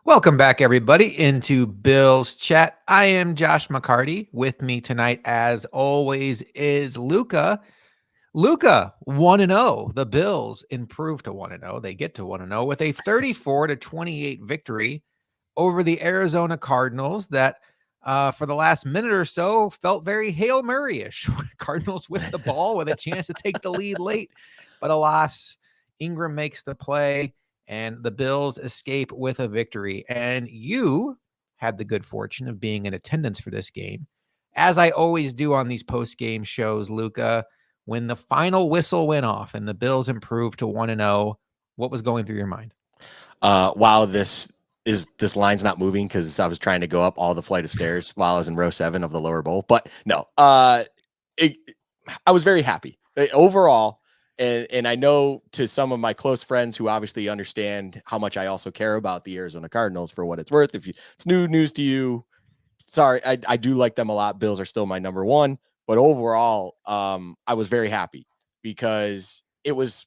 Welcome back, everybody, into Bill's Chat. I am Josh McCarty. With me tonight, as always, is Luca. Luca, 1-0. The Bills improve to 1-0. They get to 1-0 with a 34-28 victory over the Arizona Cardinals that for the last minute or so felt very Hail Murray-ish. Cardinals with the ball with a chance to take the lead late, but alas, Ingram makes the play and the Bills escape with a victory. And you had the good fortune of being in attendance for this game. As I always do on these post-game shows, Luca, when the final whistle went off and the Bills improved to 1-0, what was going through your mind? Wow, this line's not moving because I was trying to go up all the flight of stairs while I was in row 7 of the lower bowl. But no, I was very happy overall. And I know to some of my close friends who obviously understand how much I also care about the Arizona Cardinals for what it's worth. If it's new news to you, sorry, I do like them a lot. Bills are still my number one. But overall, I was very happy because it was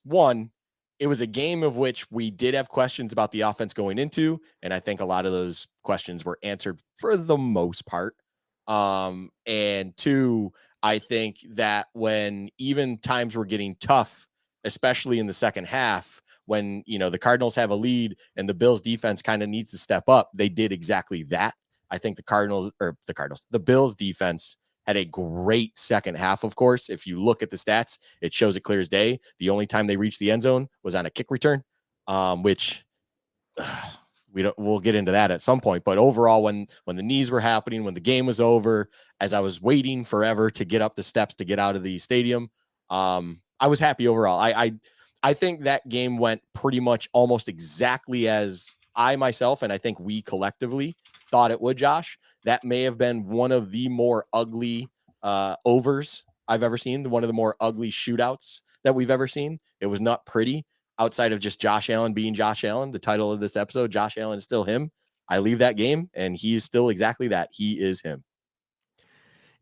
a game of which we did have questions about the offense going into, and I think a lot of those questions were answered for the most part. And two, I think that when even times were getting tough, especially in the second half, when the Cardinals have a lead and the Bills defense kind of needs to step up, they did exactly that. I think the Bills defense had a great second half. Of course, if you look at the stats, it shows it clear as day. The only time they reached the end zone was on a kick return, which we'll get into that at some point. But overall, when the knees were happening, when the game was over, as I was waiting forever to get up the steps to get out of the stadium, I was happy overall. I think that game went pretty much almost exactly as I myself, and I think we collectively thought it would, Josh. That may have been one of the more ugly overs I've ever seen, one of the more ugly shootouts that we've ever seen. It was not pretty outside of just Josh Allen being Josh Allen. The title of this episode, Josh Allen is still him. I leave that game, and he is still exactly that. He is him.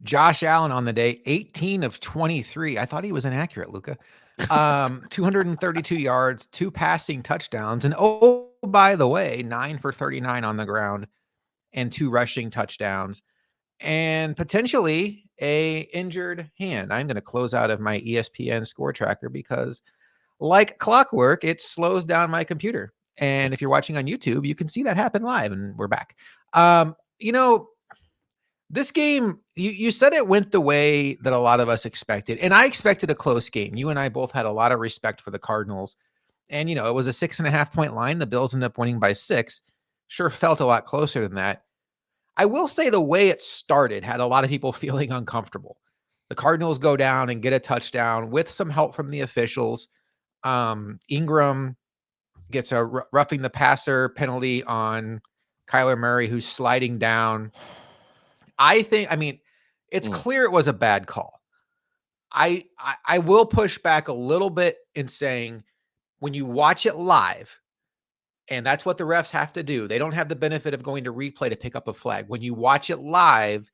Josh Allen on the day, 18 of 23. I thought he was inaccurate, Luca. 232 yards, 2 passing touchdowns, and oh, by the way, 9 for 39 on the ground and 2 rushing touchdowns, and potentially a injured hand. I'm going to close out of my ESPN score tracker because, like clockwork, it slows down my computer. And if you're watching on YouTube, you can see that happen live, and we're back. You know, this game, you said it went the way that a lot of us expected, and I expected a close game. You and I both had a lot of respect for the Cardinals, and it was a 6.5-point line. The Bills ended up winning by 6. Sure felt a lot closer than that. I will say the way it started had a lot of people feeling uncomfortable. The Cardinals go down and get a touchdown with some help from the officials. Ingram gets a roughing the passer penalty on Kyler Murray, who's sliding down. It's clear it was a bad call. I will push back a little bit in saying when you watch it live, and that's what the refs have to do. They don't have the benefit of going to replay to pick up a flag. When you watch it live,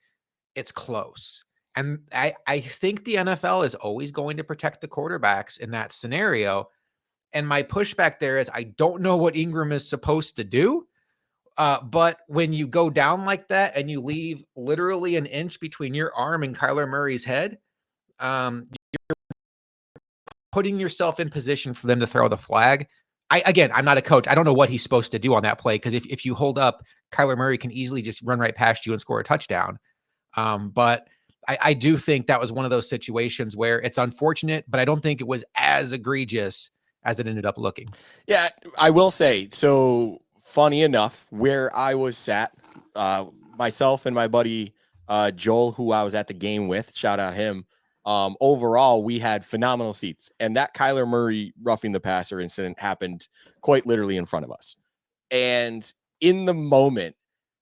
it's close. And I think the NFL is always going to protect the quarterbacks in that scenario. And my pushback there is I don't know what Ingram is supposed to do. But when you go down like that and you leave literally an inch between your arm and Kyler Murray's head, you're putting yourself in position for them to throw the flag. I'm not a coach. I don't know what he's supposed to do on that play because if you hold up, Kyler Murray can easily just run right past you and score a touchdown. But I do think that was one of those situations where it's unfortunate, but I don't think it was as egregious as it ended up looking. Yeah, I will say, so funny enough, where I was sat, myself and my buddy Joel, who I was at the game with, shout out him. Overall, we had phenomenal seats, and that Kyler Murray roughing the passer incident happened quite literally in front of us. And in the moment,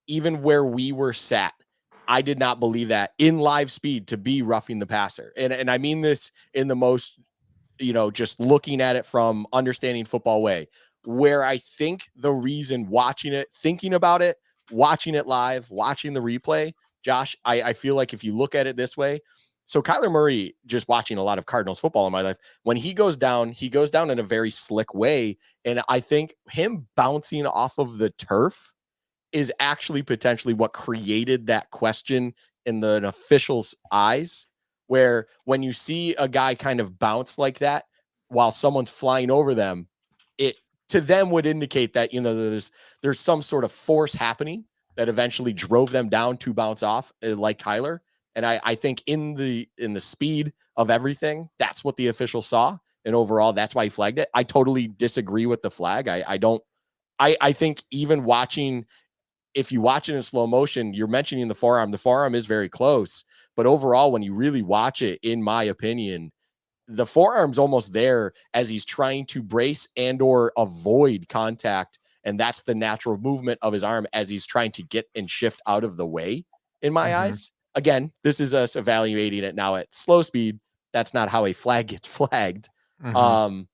even where we were sat, I did not believe that in live speed to be roughing the passer. And I mean this in the most, just looking at it from understanding football way, where I think the reason watching it, thinking about it, watching it live, watching the replay, Josh, I feel like if you look at it this way, so Kyler Murray, just watching a lot of Cardinals football in my life, when he goes down in a very slick way. And I think him bouncing off of the turf is actually potentially what created that question in the official's eyes, where when you see a guy kind of bounce like that while someone's flying over them, it to them would indicate that, there's some sort of force happening that eventually drove them down to bounce off, like Kyler. And I think in the speed of everything, that's what the official saw. And overall, that's why he flagged it. I totally disagree with the flag. I think even watching, if you watch it in slow motion, you're mentioning the forearm. The forearm is very close, but overall, when you really watch it, in my opinion, the forearm's almost there as he's trying to brace and or avoid contact. And that's the natural movement of his arm as he's trying to get and shift out of the way, in my Mm-hmm. eyes. Again, this is us evaluating it now at slow speed. That's not how a flag gets flagged. Mm-hmm. Um,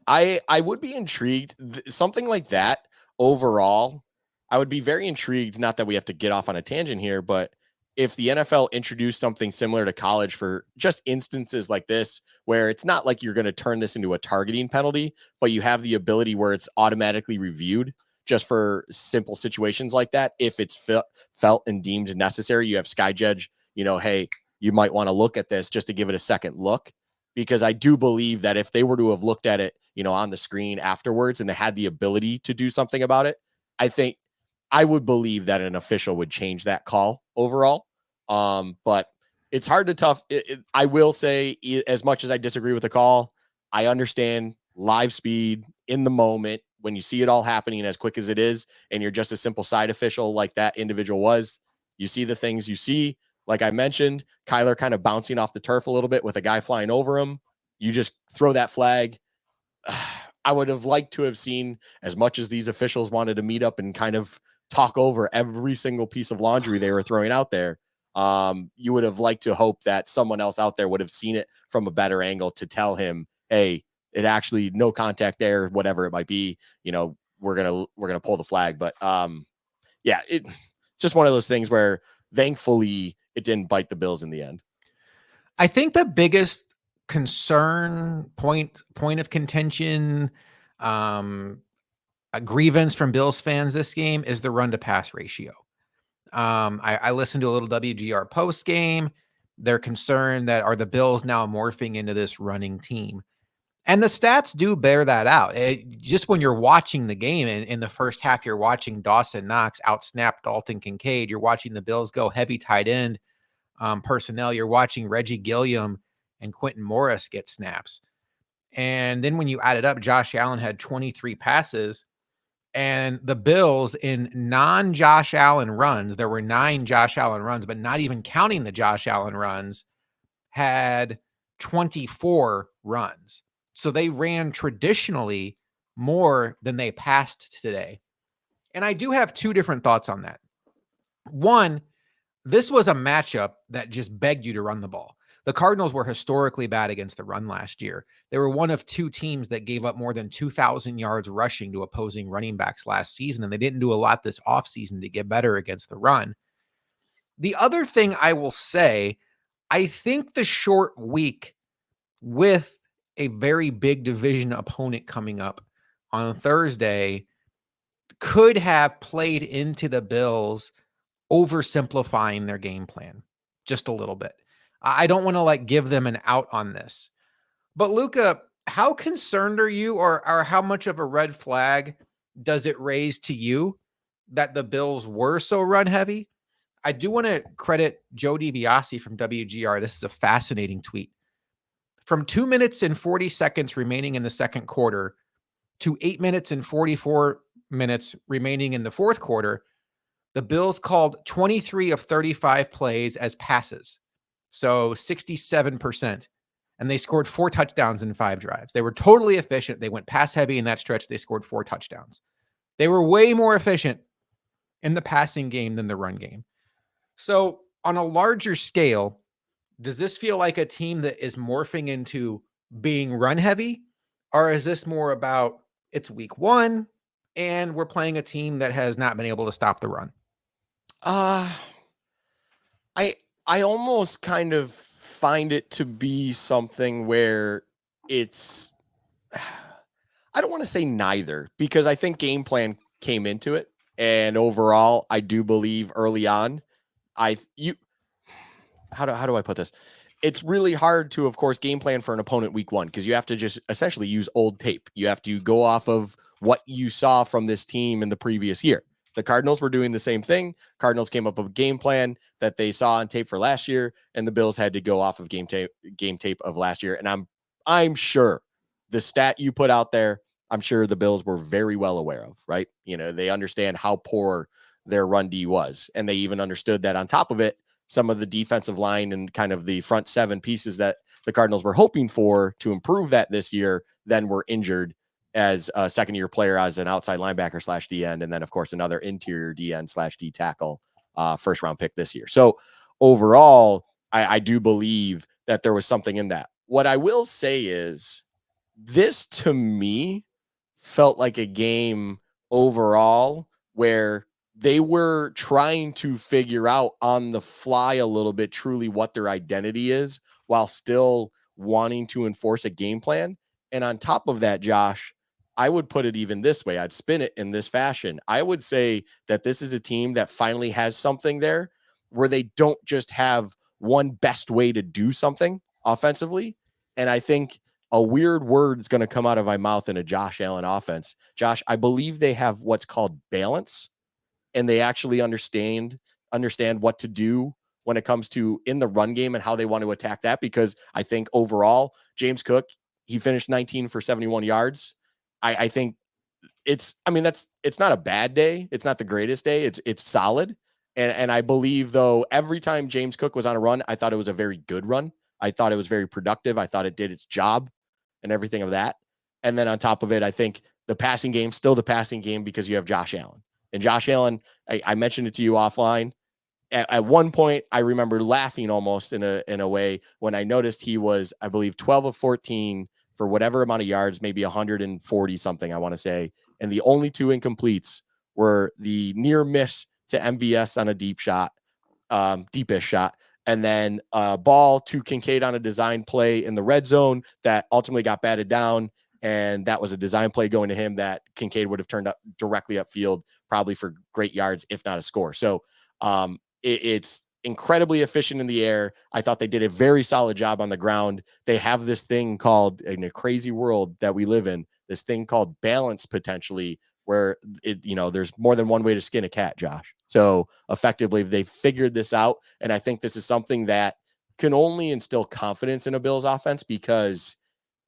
I would be intrigued. Something like that overall, I would be very intrigued. Not that we have to get off on a tangent here, but if the NFL introduced something similar to college for just instances like this, where it's not like you're going to turn this into a targeting penalty, but you have the ability where it's automatically reviewed just for simple situations like that. If it's felt and deemed necessary, you have Sky Judge, hey, you might want to look at this just to give it a second look. Because I do believe that if they were to have looked at it, on the screen afterwards and they had the ability to do something about it, I think I would believe that an official would change that call overall. But it's hard to tough. I will say, as much as I disagree with the call, I understand live speed in the moment when you see it all happening as quick as it is, and you're just a simple side official like that individual was. You see the things you see. Like I mentioned, Kyler kind of bouncing off the turf a little bit with a guy flying over him. You just throw that flag. I would have liked to have seen, as much as these officials wanted to meet up and kind of talk over every single piece of laundry they were throwing out there. You would have liked to hope that someone else out there would have seen it from a better angle to tell him, hey, it actually no contact there, whatever it might be. We're gonna pull the flag. But yeah, it's just one of those things where thankfully it didn't bite the Bills in the end. I think the biggest concern point of contention, a grievance from Bills fans this game is the run to pass ratio. I listened to a little WGR post game. They're concerned that are the Bills now morphing into this running team? And the stats do bear that out. Just when you're watching the game in the first half, you're watching Dawson Knox outsnap Dalton Kincaid. You're watching the Bills go heavy tight end personnel. You're watching Reggie Gilliam and Quentin Morris get snaps. And then when you add it up, Josh Allen had 23 passes. And the Bills in non-Josh Allen runs, there were 9 Josh Allen runs, but not even counting the Josh Allen runs, had 24 runs. So they ran traditionally more than they passed today. And I do have 2 different thoughts on that. One, this was a matchup that just begged you to run the ball. The Cardinals were historically bad against the run last year. They were one of 2 teams that gave up more than 2,000 yards rushing to opposing running backs last season, and they didn't do a lot this offseason to get better against the run. The other thing I will say, I think the short week with a very big division opponent coming up on Thursday could have played into the Bills oversimplifying their game plan just a little bit. I don't want to give them an out on this. But Luka, how concerned are you or how much of a red flag does it raise to you that the Bills were so run heavy? I do want to credit Joe DiBiase from WGR. This is a fascinating tweet. From 2 minutes and 40 seconds remaining in the second quarter to 8 minutes and 44 minutes remaining in the fourth quarter, the Bills called 23 of 35 plays as passes. So 67%. And they scored 4 touchdowns in 5 drives. They were totally efficient. They went pass heavy in that stretch. They scored 4 touchdowns. They were way more efficient in the passing game than the run game. So on a larger scale, does this feel like a team that is morphing into being run heavy? Or is this more about it's week 1 and we're playing a team that has not been able to stop the run? Uh I I almost kind of find it to be something where it's I don't want to say neither, because I think game plan came into it And overall, I do believe early on, how do I put this? It's really hard to, of course, game plan for an opponent week one because you have to just essentially use old tape. You have to go off of what you saw from this team in the previous year. The Cardinals were doing the same thing. Cardinals came up with a game plan that they saw on tape for last year, and the Bills had to go off of game tape of last year. And I'm sure the stat you put out there, I'm sure the Bills were very well aware of, right? You know, they understand how poor their run D was, and they even understood that on top of it, some of the defensive line and kind of the front seven pieces that the Cardinals were hoping for to improve that this year then were injured as a second year player as an outside linebacker slash D end. And then, of course, another interior D end slash D tackle first round pick this year. So overall, I do believe that there was something in that. What I will say is this to me felt like a game overall where they were trying to figure out on the fly a little bit truly what their identity is while still wanting to enforce a game plan. And on top of that, Josh, I would put it even this way. I'd spin it in this fashion. I would say that this is a team that finally has something there where they don't just have one best way to do something offensively. And I think a weird word is going to come out of my mouth in a Josh Allen offense. Josh, I believe they have what's called balance, and they actually understand what to do when it comes to in the run game and how they want to attack that. Because I think overall, James Cook, he finished 19 for 71 yards. I think it's not a bad day. It's not the greatest day. It's solid. And I believe though, every time James Cook was on a run, I thought it was a very good run. I thought it was very productive. I thought it did its job and everything of that. And then on top of it, I think the passing game, still the passing game because you have Josh Allen. And Josh Allen, I mentioned it to you offline. At one point, I remember laughing almost in a way when I noticed he was, I believe, 12 of 14 for whatever amount of yards, maybe 140 something, I want to say. And the only two incompletes were the near miss to MVS on a deepish shot, and then a ball to Kincaid on a design play in the red zone that ultimately got batted down. And that was a design play going to him that Kincaid would have turned up directly upfield, probably for great yards, if not a score. So it's incredibly efficient in the air. I thought they did a very solid job on the ground. They have this thing called, in a crazy world that we live in, this thing called balance potentially, where there's more than one way to skin a cat, Josh. So effectively, they figured this out. And I think this is something that can only instill confidence in a Bills offense, because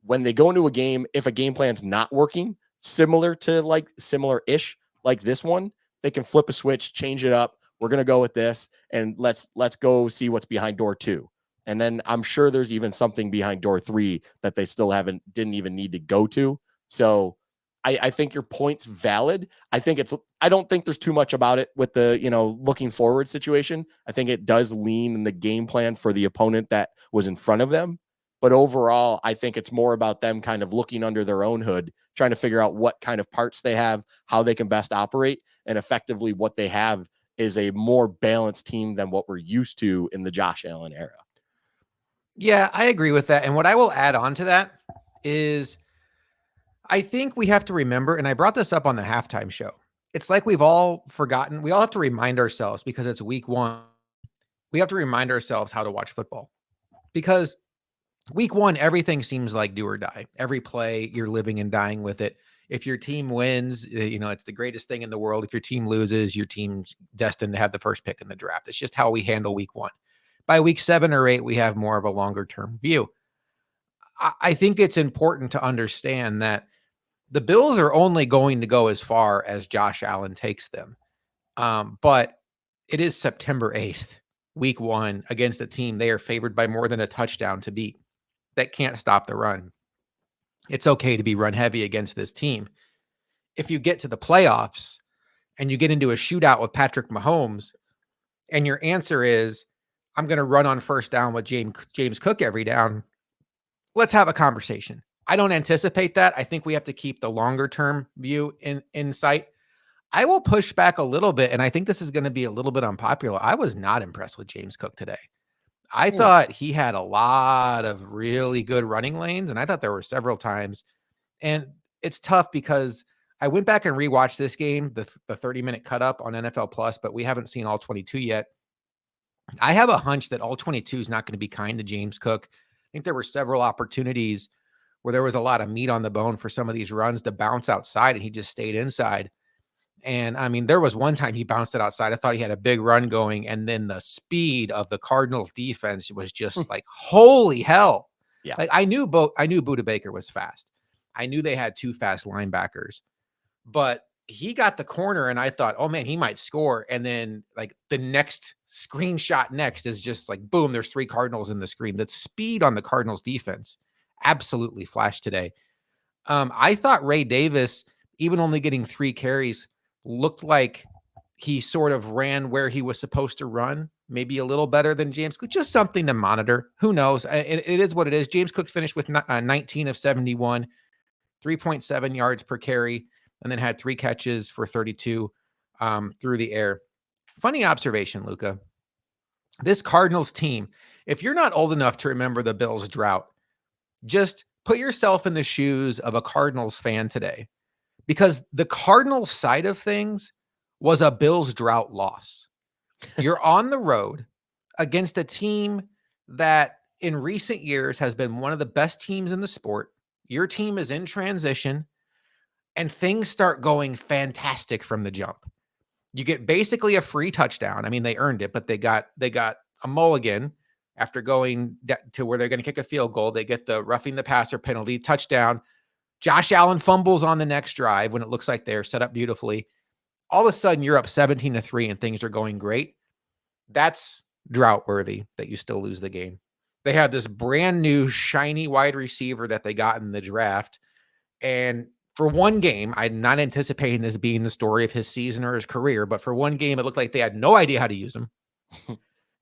when they go into a game, if a game plan's not working, similar-ish like this one, they can flip a switch, change it up. We're going to go with this, and let's go see what's behind door 2. And then I'm sure there's even something behind door 3 that they still didn't even need to go to. So I think your point's valid. I don't think there's too much about it with the, looking forward situation. I think it does lean in the game plan for the opponent that was in front of them. But overall, I think it's more about them kind of looking under their own hood, trying to figure out what kind of parts they have, how they can best operate, and effectively what they have is a more balanced team than what we're used to in the Josh Allen era. Yeah, I agree with that. And what I will add on to that is I think we have to remember, and I brought this up on the halftime show. It's like we've all forgotten. We all have to remind ourselves, because it's week 1. We have to remind ourselves how to watch football, because week 1, everything seems like do or die. Every play, you're living and dying with it. If your team wins, it's the greatest thing in the world. If your team loses, your team's destined to have the first pick in the draft. It's just how we handle week 1. By week 7 or 8, we have more of a longer term view. I think it's important to understand that the Bills are only going to go as far as Josh Allen takes them. But it is September 8th, week 1, against a team they are favored by more than a touchdown to beat, that can't stop the run. It's okay to be run heavy against this team. If you get to the playoffs and you get into a shootout with Patrick Mahomes, and your answer is, I'm going to run on first down with James Cook every down, let's have a conversation. I don't anticipate that. I think we have to keep the longer term view in sight. I will push back a little bit, and I think this is going to be a little bit unpopular. I was not impressed with James Cook today. I thought he had a lot of really good running lanes, and I thought there were several times. And it's tough because I went back and rewatched this game, the 30-minute cut up on NFL Plus, but we haven't seen all 22 yet. I have a hunch that all 22 is not going to be kind to James Cook. I think there were several opportunities where there was a lot of meat on the bone for some of these runs to bounce outside, and he just stayed inside. And I mean, there was one time he bounced it outside. I thought he had a big run going, and then the speed of the Cardinals defense was just like, holy hell. Yeah. Like I knew Budda Baker was fast. I knew they had two fast linebackers, but he got the corner and I thought, oh man, he might score. And then like the next screenshot next is just like, boom, there's three Cardinals in the screen. The speed on the Cardinals defense absolutely flashed today. I thought Ray Davis, even only getting 3 carries, looked like he sort of ran where he was supposed to run, maybe a little better than James Cook, just something to monitor. Who knows? It is what it is. James Cook finished with 19 of 71, 3.7 yards per carry, and then had 3 catches for 32 through the air. Funny observation, Luka. This Cardinals team, if you're not old enough to remember the Bills drought, just put yourself in the shoes of a Cardinals fan today, because the Cardinals side of things was a Bills drought loss. You're on the road against a team that in recent years has been one of the best teams in the sport. Your team is in transition and things start going fantastic from the jump. You get basically a free touchdown. I mean, they earned it, but they got a mulligan after going to where they're going to kick a field goal. They get the roughing the passer penalty, touchdown. Josh Allen fumbles on the next drive when it looks like they're set up beautifully. All of a sudden, you're up 17-3 and things are going great. That's drought worthy that you still lose the game. They have this brand new shiny wide receiver that they got in the draft. And for one game, I'm not anticipating this being the story of his season or his career, but for one game, it looked like they had no idea how to use him.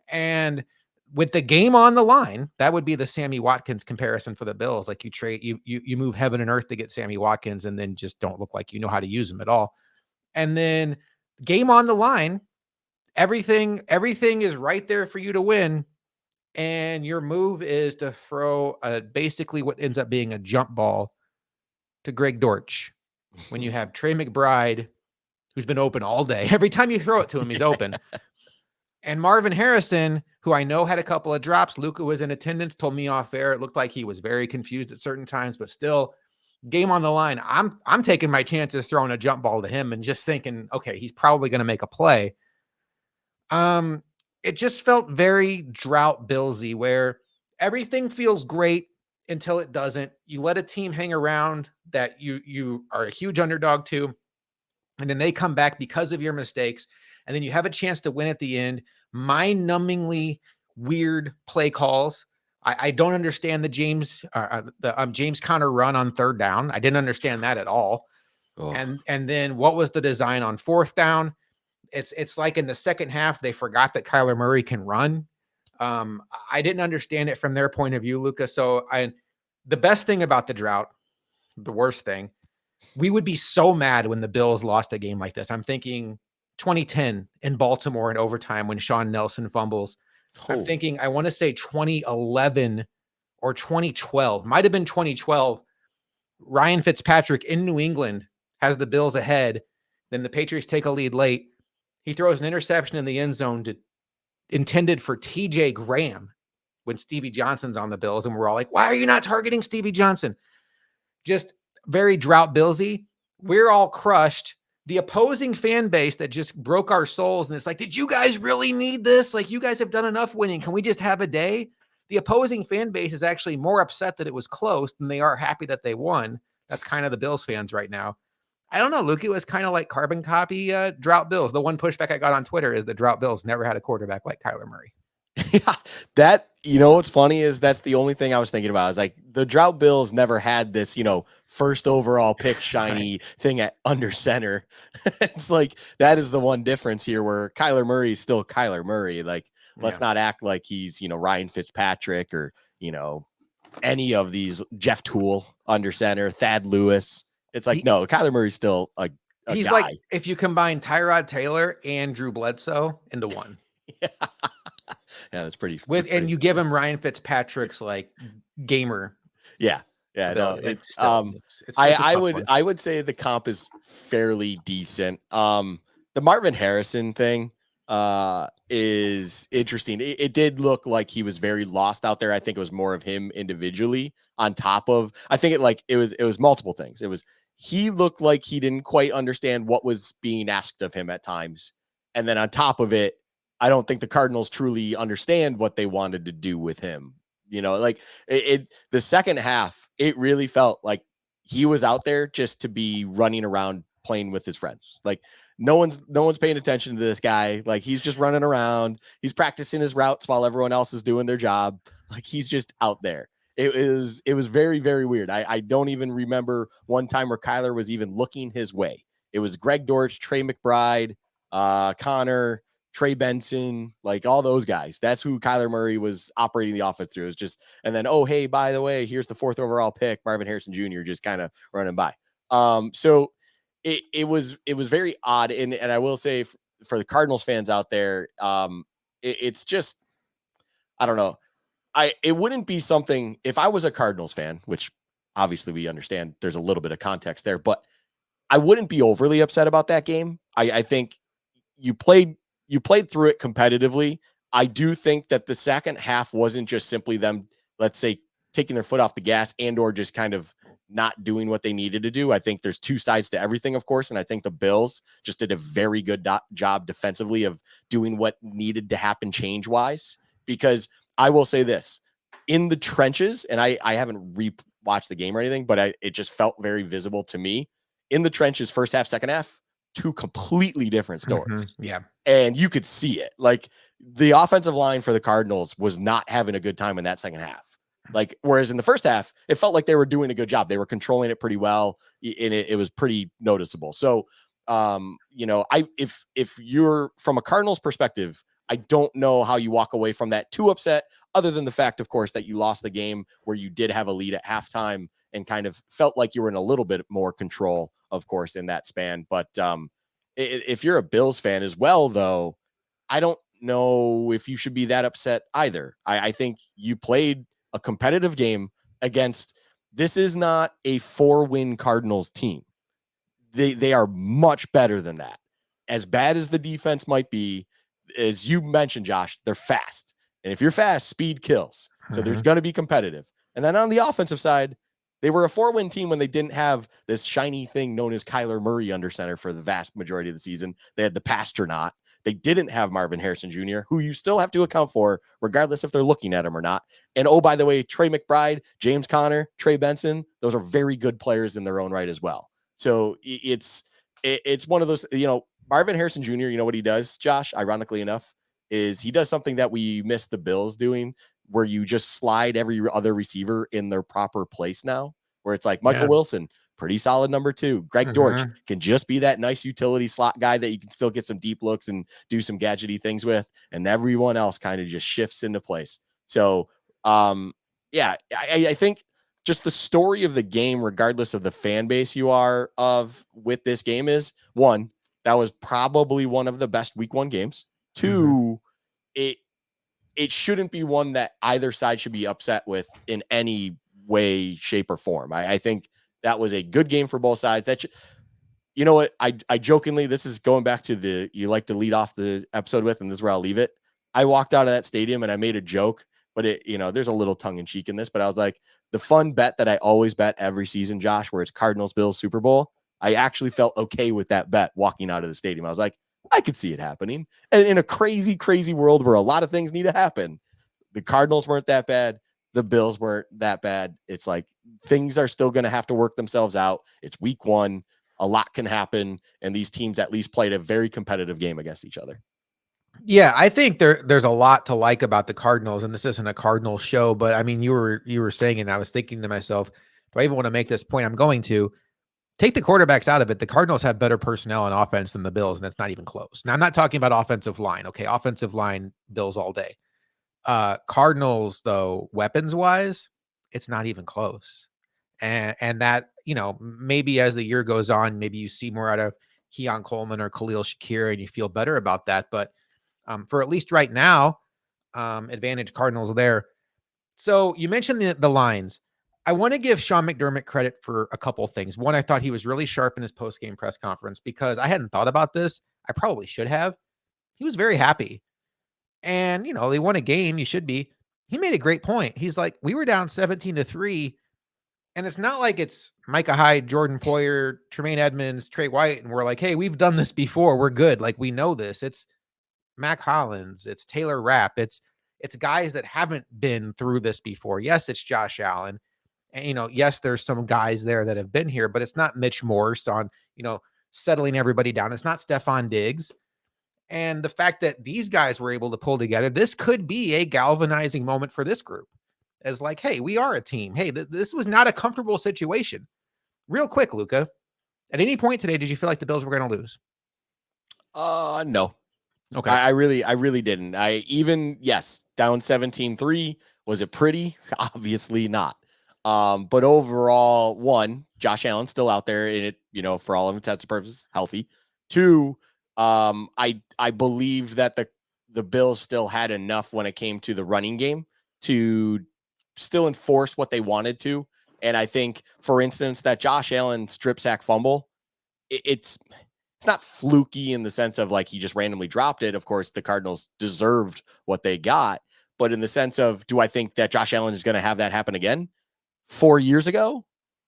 And with the game on the line, that would be the Sammy Watkins comparison for the Bills. Like you move heaven and earth to get Sammy Watkins and then just don't look like you know how to use him at all. And then game on the line, everything is right there for you to win. And your move is to throw basically what ends up being a jump ball to Greg Dortch when you have Trey McBride, who's been open all day. Every time you throw it to him, he's open. And Marvin Harrison, who I know had a couple of drops. Luka was in attendance, told me off air. It looked like he was very confused at certain times, but still, game on the line. I'm taking my chances throwing a jump ball to him and just thinking, okay, he's probably going to make a play. It just felt very drought Billsy, where everything feels great until it doesn't. You let a team hang around that you are a huge underdog to, and then they come back because of your mistakes, and then you have a chance to win at the end. Mind-numbingly weird play calls. I don't understand the James Conner run on 3rd down. I didn't understand that at all. Oh. And then what was the design on 4th down? It's like in the second half, they forgot that Kyler Murray can run. I didn't understand it from their point of view, Luka. So the best thing about the drought, the worst thing, we would be so mad when the Bills lost a game like this. I'm thinking 2010 in Baltimore in overtime when Sean Nelson fumbles. Oh. I'm thinking, I want to say 2011 or 2012. Might have been 2012. Ryan Fitzpatrick in New England has the Bills ahead. Then the Patriots take a lead late. He throws an interception in the end zone intended for TJ Graham when Stevie Johnson's on the Bills. And we're all like, why are you not targeting Stevie Johnson? Just very drought Billsy. We're all crushed. The opposing fan base that just broke our souls. And it's like, did you guys really need this? Like, you guys have done enough winning. Can we just have a day? The opposing fan base is actually more upset that it was close than they are happy that they won. That's kind of the Bills fans right now. I don't know, Luke. It was kind of like carbon copy drought Bills. The one pushback I got on Twitter is the drought Bills never had a quarterback like Kyler Murray. Yeah, that, what's funny is that's the only thing I was thinking about is like the drought Bills never had this, first overall pick shiny thing at under center. It's like that is the one difference here where Kyler Murray is still Kyler Murray. Like, let's not act like he's, Ryan Fitzpatrick or, any of these Jeff Toole under center, Thad Lewis. It's like, no, Kyler Murray's still a he's guy. Like if you combine Tyrod Taylor and Drew Bledsoe into one. Yeah, that's pretty. And you give him Ryan Fitzpatrick's like gamer. Yeah. Yeah, no, ability, but still, it's a I tough would one. I would say the comp is fairly decent. The Marvin Harrison thing is interesting. It did look like he was very lost out there. I think it was more of him individually on top of, I think it was multiple things. It was, he looked like he didn't quite understand what was being asked of him at times. And then on top of it, I don't think the Cardinals truly understand what they wanted to do with him. You know, like the second half, it really felt like he was out there just to be running around playing with his friends. Like no one's paying attention to this guy. Like he's just running around. He's practicing his routes while everyone else is doing their job. Like he's just out there. It was very, very weird. I don't even remember one time where Kyler was even looking his way. It was Greg Dortch, Trey McBride, Connor, Trey Benson, like all those guys. That's who Kyler Murray was operating the offense through. It was just, and then, oh, hey, by the way, here's the 4th overall pick, Marvin Harrison Jr., just kind of running by. So it was very odd. And I will say for the Cardinals fans out there, it's just, I don't know. It wouldn't be something if I was a Cardinals fan, which obviously we understand there's a little bit of context there, but I wouldn't be overly upset about that game. I think you played through it competitively. I do think that the second half wasn't just simply them, let's say, taking their foot off the gas and or just kind of not doing what they needed to do. I think there's two sides to everything, of course, and I think the Bills just did a very good job defensively of doing what needed to happen change-wise. Because I will say this, in the trenches, and I haven't watched the game or anything, but it just felt very visible to me. In the trenches, first half, second half, two completely different stories. Yeah. And you could see it. Like the offensive line for the Cardinals was not having a good time in that second half. Like, whereas in the first half, it felt like they were doing a good job. They were controlling it pretty well, and it was pretty noticeable. So, if you're from a Cardinals perspective, I don't know how you walk away from that too upset, other than the fact, of course, that you lost the game where you did have a lead at halftime and kind of felt like you were in a little bit more control, of course, in that span. But if you're a Bills fan as well, though, I don't know if you should be that upset either. I think you played a competitive game against, this is not a 4-win Cardinals team. They are much better than that. As bad as the defense might be, as you mentioned, Josh, they're fast. And if you're fast, speed kills. So there's going to be competitive. And then on the offensive side, they were a 4-win team when they didn't have this shiny thing known as Kyler Murray under center for the vast majority of the season. They had the Pastronaut. They didn't have Marvin Harrison Jr., who you still have to account for, regardless if they're looking at him or not. And oh, by the way, Trey McBride, James Conner, Trey Benson, those are very good players in their own right as well. So it's one of those, Marvin Harrison Jr., you know what he does, Josh, ironically enough, is he does something that we missed the Bills doing, where you just slide every other receiver in their proper place now, where it's like Michael Wilson, pretty solid number 2. Greg Dortch can just be that nice utility slot guy that you can still get some deep looks and do some gadgety things with. And everyone else kind of just shifts into place. So, I think just the story of the game, regardless of the fan base you are of with this game, is one, that was probably one of the best week 1 games. 2, it shouldn't be one that either side should be upset with in any way, shape, or form. I think that was a good game for both sides. You know what? I jokingly, this is going back to you like to lead off the episode with, and this is where I'll leave it. I walked out of that stadium and I made a joke, but there's a little tongue in cheek in this, but I was like, the fun bet that I always bet every season, Josh, where it's Cardinals-Bills Super Bowl, I actually felt okay with that bet walking out of the stadium. I was like, I could see it happening. And in a crazy, crazy world where a lot of things need to happen, the Cardinals weren't that bad. The Bills weren't that bad. It's like things are still going to have to work themselves out. It's week 1. A lot can happen. And these teams at least played a very competitive game against each other. Yeah, I think there's a lot to like about the Cardinals, and this isn't a Cardinals show, but I mean, you were saying, and I was thinking to myself, do I even want to make this point? I'm going to take the quarterbacks out of it. The Cardinals have better personnel on offense than the Bills, and that's not even close. Now, I'm not talking about offensive line. Okay, offensive line, Bills all day. Cardinals, though, weapons wise, it's not even close. And that, maybe as the year goes on, maybe you see more out of Keon Coleman or Khalil Shakir, and you feel better about that. But for at least right now, advantage Cardinals there. So you mentioned the lines. I want to give Sean McDermott credit for a couple of things. One, I thought he was really sharp in his post-game press conference because I hadn't thought about this. I probably should have. He was very happy. And, they won a game. You should be. He made a great point. He's like, we were down 17-3. And it's not like it's Micah Hyde, Jordan Poyer, Tremaine Edmonds, Trey White. And we're like, hey, we've done this before. We're good. Like, we know this. It's Mac Hollins. It's Taylor Rapp. It's guys that haven't been through this before. Yes, it's Josh Allen. And, yes, there's some guys there that have been here, but it's not Mitch Morse on, settling everybody down. It's not Stephon Diggs. And the fact that these guys were able to pull together, this could be a galvanizing moment for this group as like, hey, we are a team. Hey, this was not a comfortable situation. Real quick, Luka, at any point today, did you feel like the Bills were going to lose? No. Okay. I really didn't. Yes, down 17-3. Was it pretty? Obviously not. But overall, one, Josh Allen still out there in it, for all intents and purposes, healthy. Two, I believed that the Bills still had enough when it came to the running game to still enforce what they wanted to. And I think, for instance, that Josh Allen strip sack fumble, it's not fluky in the sense of like he just randomly dropped it. Of course, the Cardinals deserved what they got. But in the sense of, do I think that Josh Allen is going to have that happen again? 4 years ago?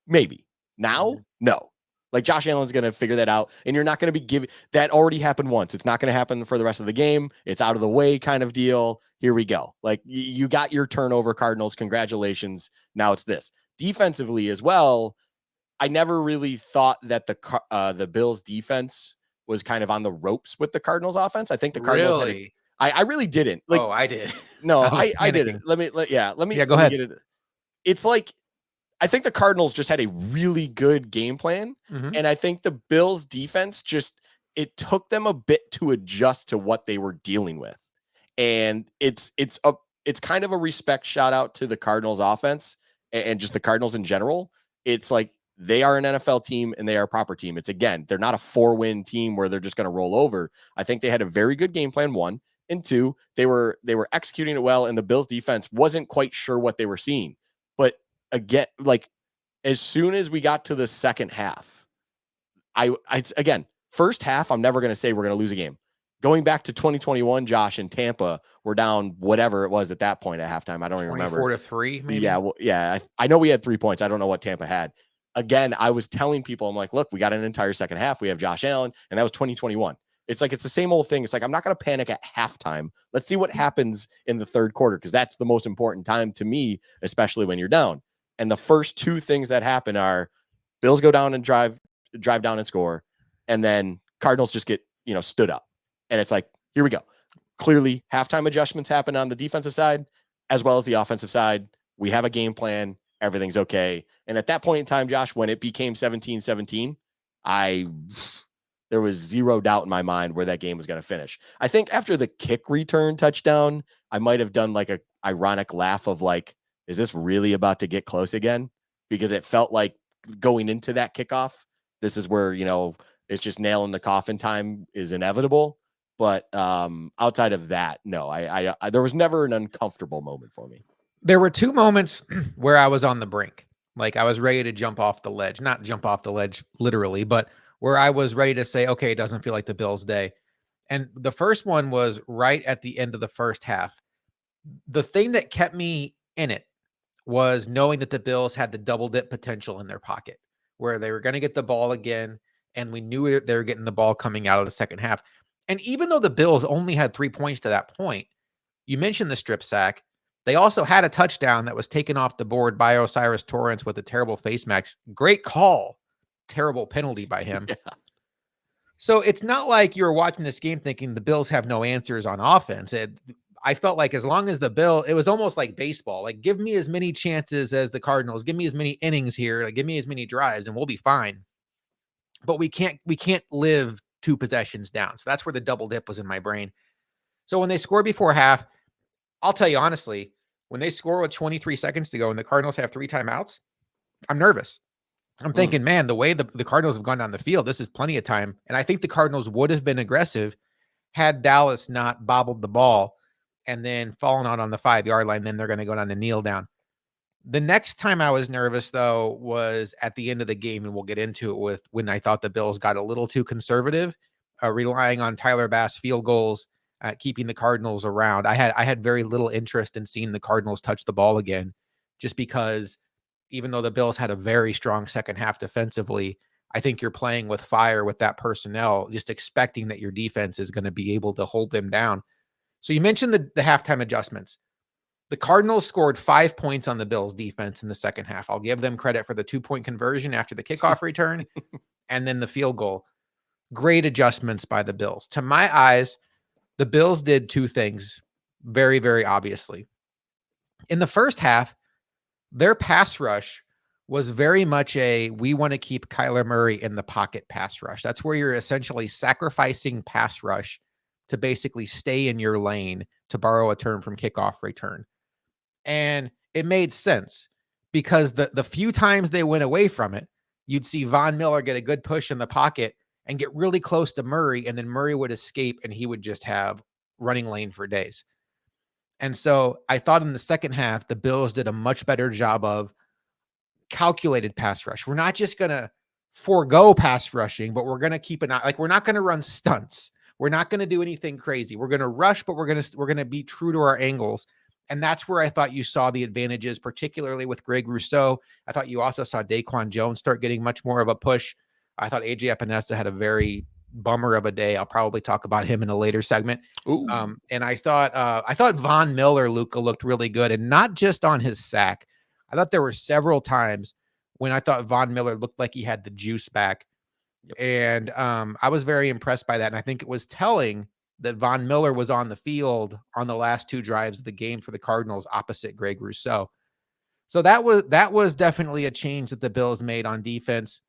Maybe. Now? No. Like Josh Allen's going to figure that out, and you're not going to be giving that already happened once. It's not going to happen for the rest of the game. It's out of the way kind of deal. Here we go. Like you got your turnover, Cardinals. Congratulations. Now it's this. Defensively as well, I never really thought that the Bills defense was kind of on the ropes with the Cardinals offense. I think the Cardinals really? I really didn't. Like, I did. No, I didn't. Let me go ahead. Get it. It's like, I think the Cardinals just had a really good game plan. Mm-hmm. And I think the Bills defense it took them a bit to adjust to what they were dealing with. And it's kind of a respect shout out to the Cardinals offense and just the Cardinals in general. It's like, they are an NFL team and they are a proper team. It's again, they're not a 4-win team where they're just going to roll over. I think they had a very good game plan, one, and two, they were executing it well. And the Bills defense wasn't quite sure what they were seeing, but again, like as soon as we got to the second half, again, first half, I'm never going to say we're going to lose a game. Going back to 2021, Josh, in Tampa, we're down whatever it was at that point at halftime. I don't even remember. 24-3, maybe? Yeah, well, yeah. I know we had 3 points. I don't know what Tampa had. Again, I was telling people, I'm like, look, we got an entire second half. We have Josh Allen, and that was 2021. It's like, it's the same old thing. It's like, I'm not going to panic at halftime. Let's see what happens in the third quarter, because that's the most important time to me, especially when you're down. And the first two things that happen are Bills go down and drive down and score, and then Cardinals just get, stood up. And it's like, here we go. Clearly, halftime adjustments happen on the defensive side as well as the offensive side. We have a game plan. Everything's okay. And at that point in time, Josh, when it became 17-17, there was zero doubt in my mind where that game was going to finish. I think after the kick return touchdown, I might have done like a ironic laugh of like, is this really about to get close again? Because it felt like going into that kickoff, this is where, it's just nail in the coffin time is inevitable. But outside of that, no, I there was never an uncomfortable moment for me. There were two moments where I was on the brink. Like I was ready to jump off the ledge, not jump off the ledge literally, but where I was ready to say, okay, it doesn't feel like the Bills' day. And the first one was right at the end of the first half. The thing that kept me in it was knowing that the Bills had the double dip potential in their pocket, where they were going to get the ball again. And we knew they were getting the ball coming out of the second half. And even though the Bills only had 3 points to that point, you mentioned the strip sack. They also had a touchdown that was taken off the board by Osiris Torrance with a terrible face mask. Great call. Terrible penalty by him. Yeah. So it's not like you're watching this game thinking the Bills have no answers on offense. I felt like as long as it was almost like baseball. Like, give me as many chances as the Cardinals. Give me as many innings here. Like, give me as many drives and we'll be fine. But we can't live 2 possessions down. So that's where the double dip was in my brain. So when they scored before half, I'll tell you honestly, when they score with 23 seconds to go and the Cardinals have 3 timeouts, I'm nervous. I'm thinking, man, the way the Cardinals have gone down the field, this is plenty of time. And I think the Cardinals would have been aggressive had Dallas not bobbled the ball and then fallen out on the 5-yard line. Then they're going to go down to kneel down. The next time I was nervous, though, was at the end of the game, and we'll get into it with when I thought the Bills got a little too conservative, relying on Tyler Bass field goals, keeping the Cardinals around. I had very little interest in seeing the Cardinals touch the ball again, just because even though the Bills had a very strong second half defensively, I think you're playing with fire with that personnel, just expecting that your defense is going to be able to hold them down. So you mentioned the halftime adjustments. The Cardinals scored 5 points on the Bills defense in the second half. I'll give them credit for the 2-point conversion after the kickoff return and then the field goal. Great adjustments by the Bills. To my eyes, the Bills did two things very, very obviously. In the first half, their pass rush was very much a we want to keep Kyler Murray in the pocket pass rush. That's where you're essentially sacrificing pass rush to basically stay in your lane, to borrow a term from kickoff return. And it made sense because the few times they went away from it, you'd see Von Miller get a good push in the pocket and get really close to Murray, and then Murray would escape and he would just have running lane for days. And so I thought in the second half, the Bills did a much better job of calculated pass rush. We're not just going to forego pass rushing, but we're going to keep an eye. Like, we're not going to run stunts. We're not going to do anything crazy. We're going to rush, but we're going to be true to our angles. And that's where I thought you saw the advantages, particularly with Greg Rousseau. I thought you also saw Daquan Jones start getting much more of a push. I thought AJ Epinesa had a very bummer of a day. I'll probably talk about him in a later segment. And I thought Von Miller, Luka, looked really good, and not just on his sack. I thought there were several times when I thought Von Miller looked like he had the juice back. Yep. And I was very impressed by that. And I think it was telling that Von Miller was on the field on the last two drives of the game for the Cardinals opposite Greg Rousseau. So that was definitely a change that the Bills made on defense.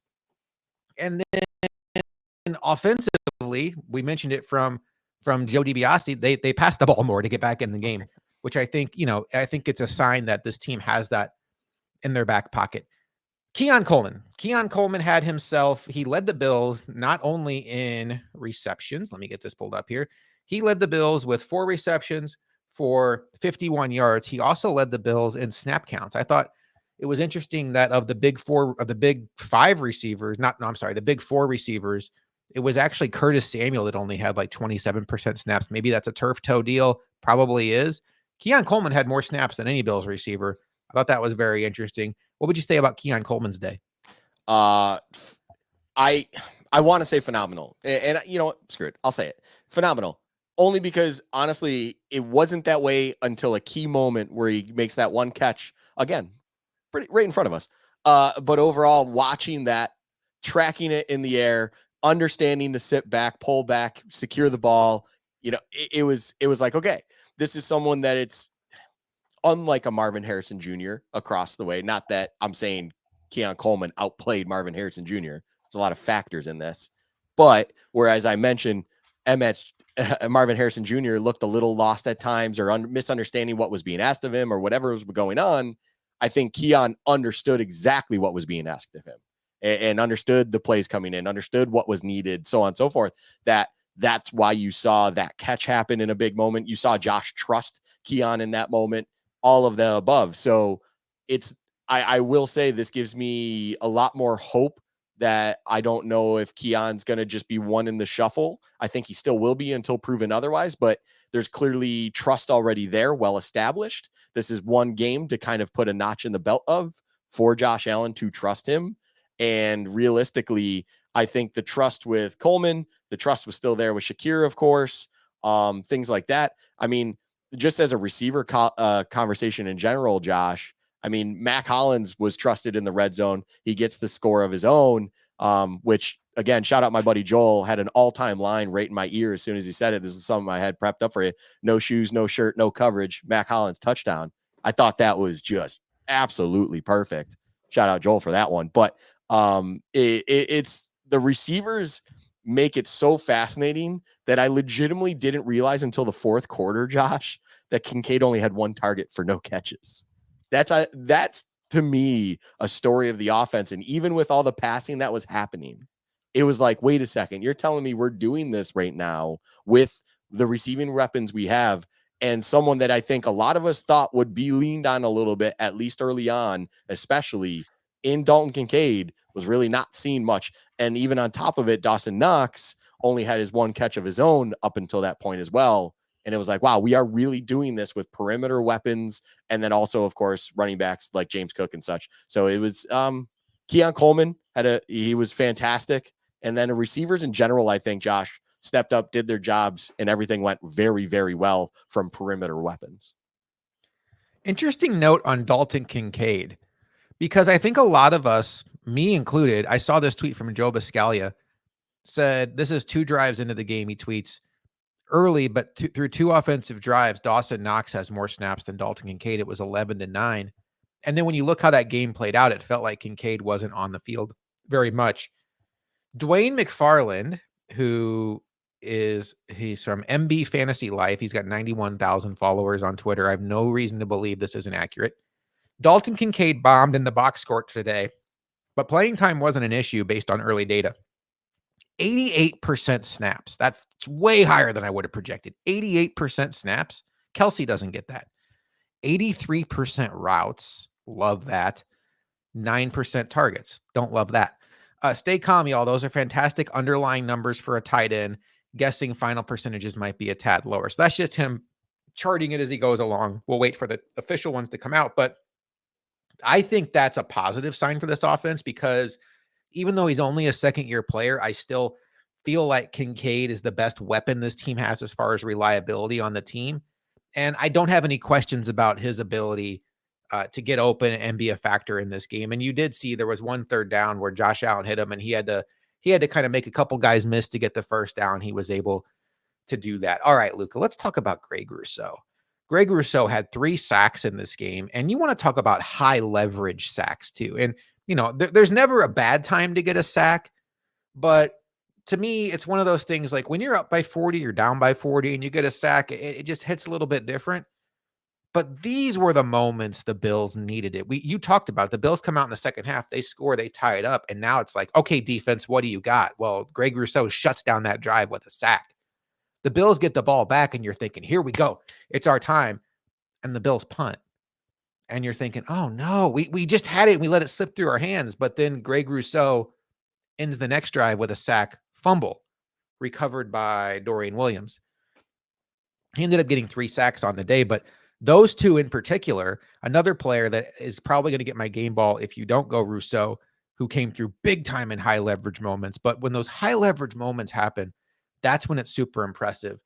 And then offensively, we mentioned it from Joe DiBiase, they passed the ball more to get back in the game, which I think it's a sign that this team has that in their back pocket. Keon Coleman had himself, he led the Bills not only in receptions. Let me get this pulled up here. He led the Bills with 4 receptions for 51 yards. He also led the Bills in snap counts. I thought it was interesting that of the big 5 receivers, the big 4 receivers, it was actually Curtis Samuel that only had like 27% snaps. Maybe that's a turf toe deal. Probably is. Keon Coleman had more snaps than any Bills receiver. I thought that was very interesting. What would you say about Keon Coleman's day? I want to say phenomenal, and you know what? Screw it. I'll say it. Phenomenal. Only because honestly, it wasn't that way until a key moment where he makes that one catch again, pretty right in front of us. But overall, watching that, tracking it in the air, understanding to sit back, pull back, secure the ball, it was like, okay, this is someone that it's unlike a Marvin Harrison Jr. across the way. Not that I'm saying Keon Coleman outplayed Marvin Harrison Jr. There's a lot of factors in this, but whereas I mentioned Marvin Harrison Jr. looked a little lost at times or misunderstanding what was being asked of him or whatever was going on, I think Keon understood exactly what was being asked of him and understood the plays coming in, understood what was needed, so on and so forth. That's why you saw that catch happen in a big moment. You saw Josh trust Keon in that moment, all of the above. So I will say this gives me a lot more hope that I don't know if Keon's going to just be one in the shuffle. I think he still will be until proven otherwise, but there's clearly trust already there, well established. This is one game to kind of put a notch in the belt of for Josh Allen to trust him. And realistically, I think the trust with Coleman, the trust was still there with Shakir, of course, things like that. I mean, just as a receiver conversation in general, Josh, I mean, Mac Hollins was trusted in the red zone. He gets the score of his own, which, again, shout out my buddy Joel, had an all-time line right in my ear as soon as he said it. This is something I had prepped up for you. No shoes, no shirt, no coverage. Mac Hollins touchdown. I thought that was just absolutely perfect. Shout out Joel for that one. But it's the receivers make it so fascinating that I legitimately didn't realize until the fourth quarter, Josh, that Kincaid only had 1 target for no catches. That's to me a story of the offense. And even with all the passing that was happening, it was like, wait a second, you're telling me we're doing this right now with the receiving weapons we have, and someone that I think a lot of us thought would be leaned on a little bit, at least early on, especially in Dalton Kincaid, was really not seen much. And even on top of it, Dawson Knox only had his one catch of his own up until that point as well. And it was like, wow, we are really doing this with perimeter weapons. And then also, of course, running backs like James Cook and such. So it was Keon Coleman he was fantastic. And then the receivers in general, I think, Josh, stepped up, did their jobs, and everything went very, very well from perimeter weapons. Interesting note on Dalton Kincaid, because I think a lot of us, me included, I saw this tweet from Joe Biscaglia, said this is 2 drives into the game. He tweets early, but through 2 offensive drives, Dawson Knox has more snaps than Dalton Kincaid. It was 11-9. And then when you look how that game played out, it felt like Kincaid wasn't on the field very much. Dwayne McFarland, he's from MB Fantasy Life. He's got 91,000 followers on Twitter. I have no reason to believe this isn't accurate. Dalton Kincaid bombed in the box score today, but playing time wasn't an issue based on early data. 88% snaps. That's way higher than I would have projected. 88% snaps. Kelsey doesn't get that. 83% routes. Love that. 9% targets. Don't love that. Stay calm, y'all. Those are fantastic underlying numbers for a tight end. Guessing final percentages might be a tad lower. So that's just him charting it as he goes along. We'll wait for the official ones to come out. But I think that's a positive sign for this offense, because even though he's only a second-year player, I still feel like Kincaid is the best weapon this team has as far as reliability on the team. And I don't have any questions about his ability to get open and be a factor in this game. And you did see there was 1 third down where Josh Allen hit him, and he had to kind of make a couple guys miss to get the first down. He was able to do that. All right, Luka, let's talk about Greg Rousseau. Greg Rousseau had 3 sacks in this game, and you want to talk about high leverage sacks too. And there's never a bad time to get a sack, but to me, it's one of those things like when you're up by 40, you're down by 40, and you get a sack, it just hits a little bit different. But these were the moments the Bills needed it. You talked about it. The Bills come out in the second half, they score, they tie it up, and now it's like, okay, defense, what do you got? Well, Greg Rousseau shuts down that drive with a sack. The Bills get the ball back, and you're thinking, here we go. It's our time. And the Bills punt. And you're thinking, oh, no, we just had it, and we let it slip through our hands. But then Greg Rousseau ends the next drive with a sack fumble recovered by Dorian Williams. He ended up getting 3 sacks on the day, but those 2 in particular, another player that is probably going to get my game ball if you don't go Rousseau, who came through big time in high leverage moments. But when those high leverage moments happen, that's when it's super impressive.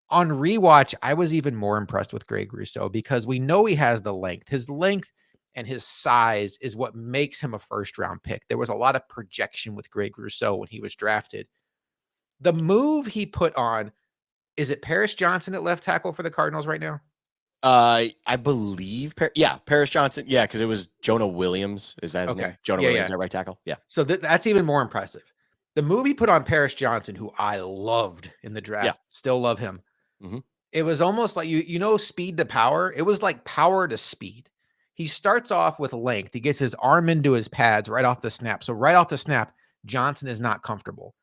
On rewatch, I was even more impressed with Greg Rousseau because we know he has the length. His length and his size is what makes him a first-round pick. There was a lot of projection with Greg Rousseau when he was drafted. The move he put on, is it Paris Johnson at left tackle for the Cardinals right now? I believe, Paris Johnson. Yeah, because it was Jonah Williams. Is that his name? Jonah Williams at right tackle. Yeah. So that's even more impressive. The move he put on Paris Johnson, who I loved in the draft, still love him. Mm-hmm. It was almost like, speed to power. It was like power to speed. He starts off with length. He gets his arm into his pads right off the snap. So right off the snap, Johnson is not comfortable.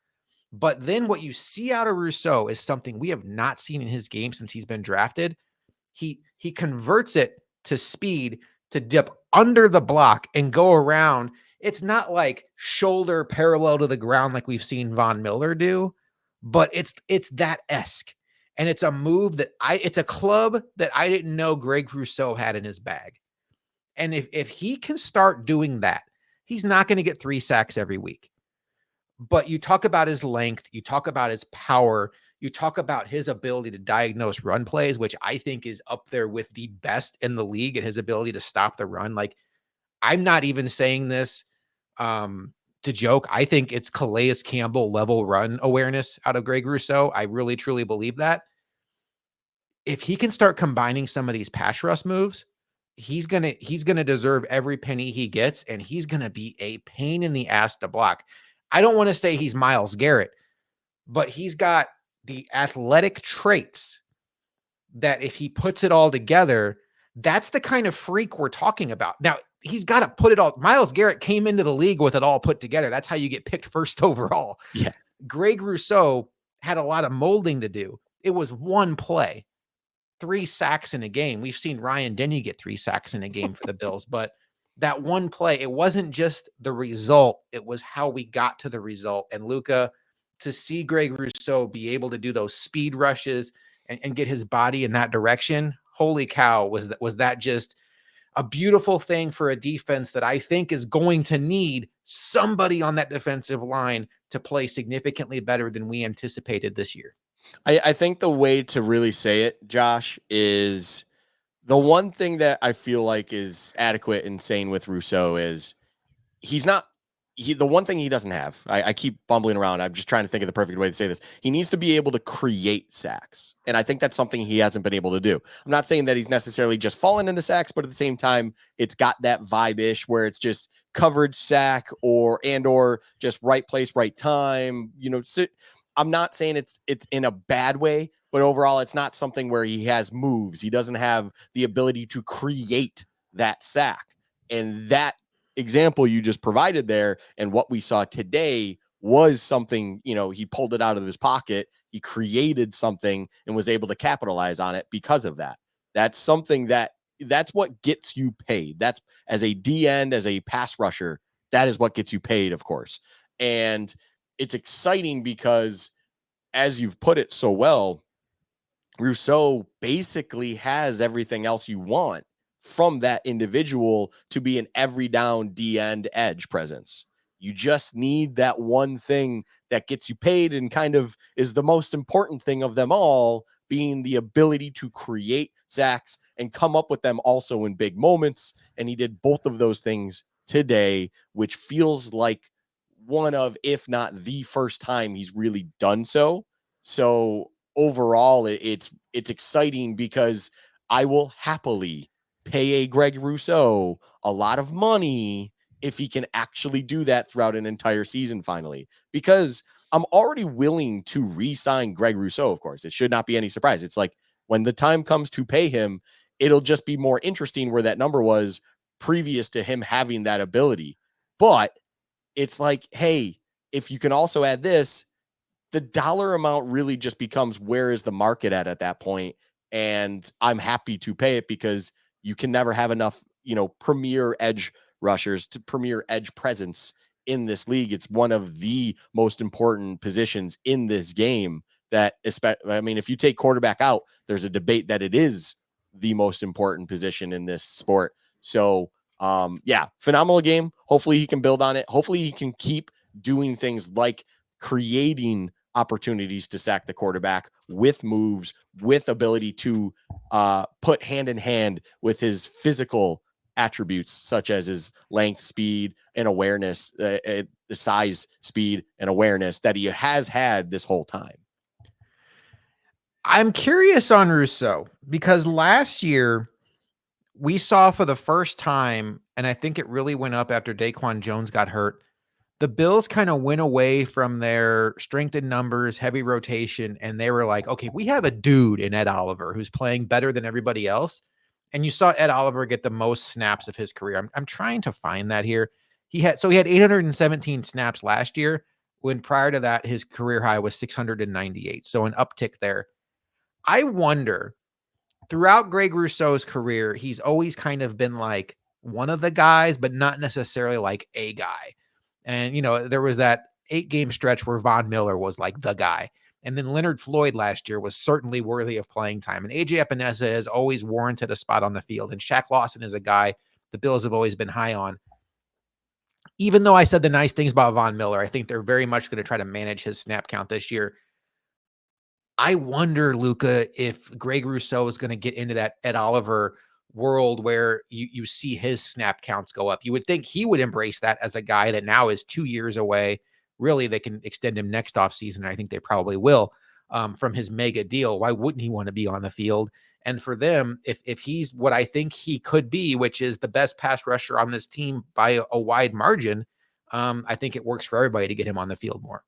But then what you see out of Rousseau is something we have not seen in his game since he's been drafted. He converts it to speed to dip under the block and go around. It's not like shoulder parallel to the ground like we've seen Von Miller do, but it's that esque. And it's a move it's a club that I didn't know Greg Rousseau had in his bag. And if he can start doing that, he's not going to get 3 sacks every week. But you talk about his length, you talk about his power, you talk about his ability to diagnose run plays, which I think is up there with the best in the league, and his ability to stop the run. Like, I'm not even saying this to joke. I think it's Calais Campbell level run awareness out of Greg Rousseau. I really, truly believe that. If he can start combining some of these pass rush moves, he's gonna deserve every penny he gets, and he's gonna be a pain in the ass to block. I don't want to say he's Myles Garrett, but he's got the athletic traits that if he puts it all together, that's the kind of freak we're talking about. Now, he's got to put it all. Myles Garrett came into the league with it all put together. That's how you get picked first overall. Yeah. Greg Rousseau had a lot of molding to do. It was one play. 3 sacks in a game. We've seen Ryan Denny get 3 sacks in a game for the Bills, but that one play, it wasn't just the result, it was how we got to the result. And Luka, to see Greg Rousseau be able to do those speed rushes and get his body in that direction, holy cow, was that just a beautiful thing for a defense that I think is going to need somebody on that defensive line to play significantly better than we anticipated this year. I think the way to really say it, Josh, is the one thing that I feel like is adequate and sane with Rousseau is he's not the one thing he doesn't have. I keep bumbling around. I'm just trying to think of the perfect way to say this. He needs to be able to create sacks. And I think that's something he hasn't been able to do. I'm not saying that he's necessarily just fallen into sacks, but at the same time, it's got that vibe-ish where it's just coverage sack or just right place, right time. I'm not saying it's in a bad way, but overall, it's not something where he has moves. He doesn't have the ability to create that sack. And that example you just provided there and what we saw today was something, he pulled it out of his pocket. He created something and was able to capitalize on it because of that. That's something that's what gets you paid. That's as a D end, as a pass rusher, that is what gets you paid, of course. And it's exciting because, as you've put it so well, Rousseau basically has everything else you want from that individual to be an every down D end edge presence. You just need that one thing that gets you paid and kind of is the most important thing of them all, being the ability to create sacks and come up with them also in big moments. And he did both of those things today, which feels like one of, if not the first time he's really done so. So overall, it's exciting because I will happily pay a Greg Rousseau a lot of money if he can actually do that throughout an entire season finally, because I'm already willing to re-sign Greg Rousseau. Of course, it should not be any surprise. It's like when the time comes to pay him, it'll just be more interesting where that number was previous to him having that ability. But it's like, hey, if you can also add this, the dollar amount really just becomes where is the market at that point. And I'm happy to pay it because you can never have enough, premier edge rushers to premier edge presence in this league. It's one of the most important positions in this game that, if you take quarterback out, there's a debate that it is the most important position in this sport. So, phenomenal game. Hopefully he can build on it. Hopefully he can keep doing things like creating opportunities to sack the quarterback with moves, with ability to put hand in hand with his physical attributes, such as his length, speed, and awareness, the size, speed, and awareness that he has had this whole time. I'm curious on Rousseau because last year we saw for the first time, and I think it really went up after Daquan Jones got hurt, the Bills kind of went away from their strength in numbers, heavy rotation, and they were like, okay, we have a dude in Ed Oliver who's playing better than everybody else. And you saw Ed Oliver get the most snaps of his career. I'm trying to find that here. He had 817 snaps last year, when prior to that, his career high was 698. So an uptick there. I wonder, throughout Greg Rousseau's career, he's always kind of been like one of the guys, but not necessarily like a guy. And, there was that 8-game stretch where Von Miller was like the guy. And then Leonard Floyd last year was certainly worthy of playing time. And AJ Epinesa has always warranted a spot on the field. And Shaq Lawson is a guy the Bills have always been high on. Even though I said the nice things about Von Miller, I think they're very much going to try to manage his snap count this year. I wonder, Luka, if Greg Rousseau is going to get into that Ed Oliver world where you see his snap counts go up. You would think he would embrace that as a guy that now is 2 years away. Really, they can extend him next offseason. I think they probably will, from his mega deal. Why wouldn't he want to be on the field? And for them, if he's what I think he could be, which is the best pass rusher on this team by a wide margin, I think it works for everybody to get him on the field more.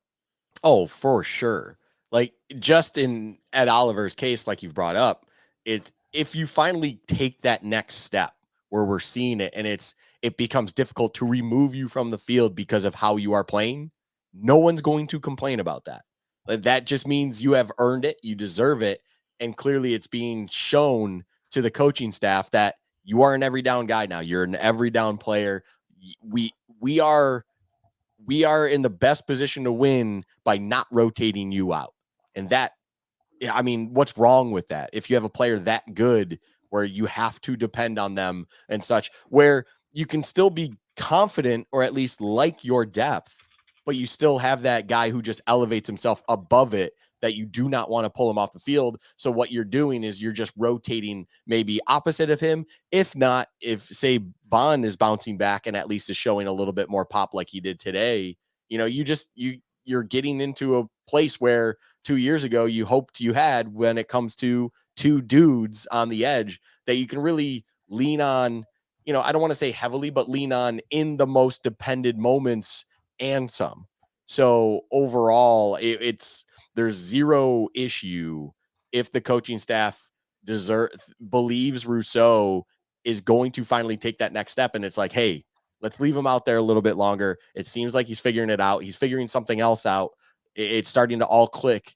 Oh, for sure. Like, just in Ed Oliver's case, like you've brought up, if you finally take that next step where we're seeing it and it becomes difficult to remove you from the field because of how you are playing, no one's going to complain about that. Like, that just means you have earned it, you deserve it, And clearly it's being shown to the coaching staff that you are an every down guy now. You're an every down player. We are in the best position to win by not rotating you out. And that, I mean, what's wrong with that? If you have a player that good where you have to depend on them and such, where you can still be confident or at least like your depth, but you still have that guy who just elevates himself above it that you do not want to pull him off the field. So what you're doing is you're just rotating maybe opposite of him. If not, if say Bond is bouncing back and at least is showing a little bit more pop like he did today, you're getting into a place where 2 years ago you hoped you had when it comes to two dudes on the edge that you can really lean on, I don't want to say heavily, but lean on in the most dependent moments and some. So overall, there's zero issue if the coaching staff believes Rousseau is going to finally take that next step. And it's like, hey, let's leave him out there a little bit longer. It seems like he's figuring it out. He's figuring something else out. It's starting to all click.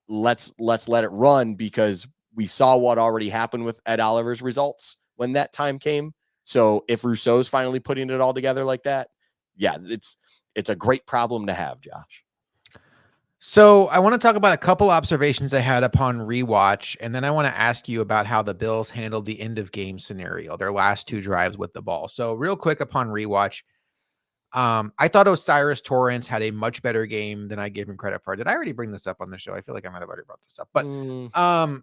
Let's let it run, because we saw what already happened with Ed Oliver's results when that time came. So if Rousseau's finally putting it all together like that, yeah, it's a great problem to have, Josh. So I want to talk about a couple observations I had upon rewatch, and then I want to ask you about how the Bills handled the end of game scenario, their last two drives with the ball. So real quick upon rewatch, I thought Osiris Torrance had a much better game than I gave him credit for. Did I already bring this up on the show? I feel like I might have already brought this up, but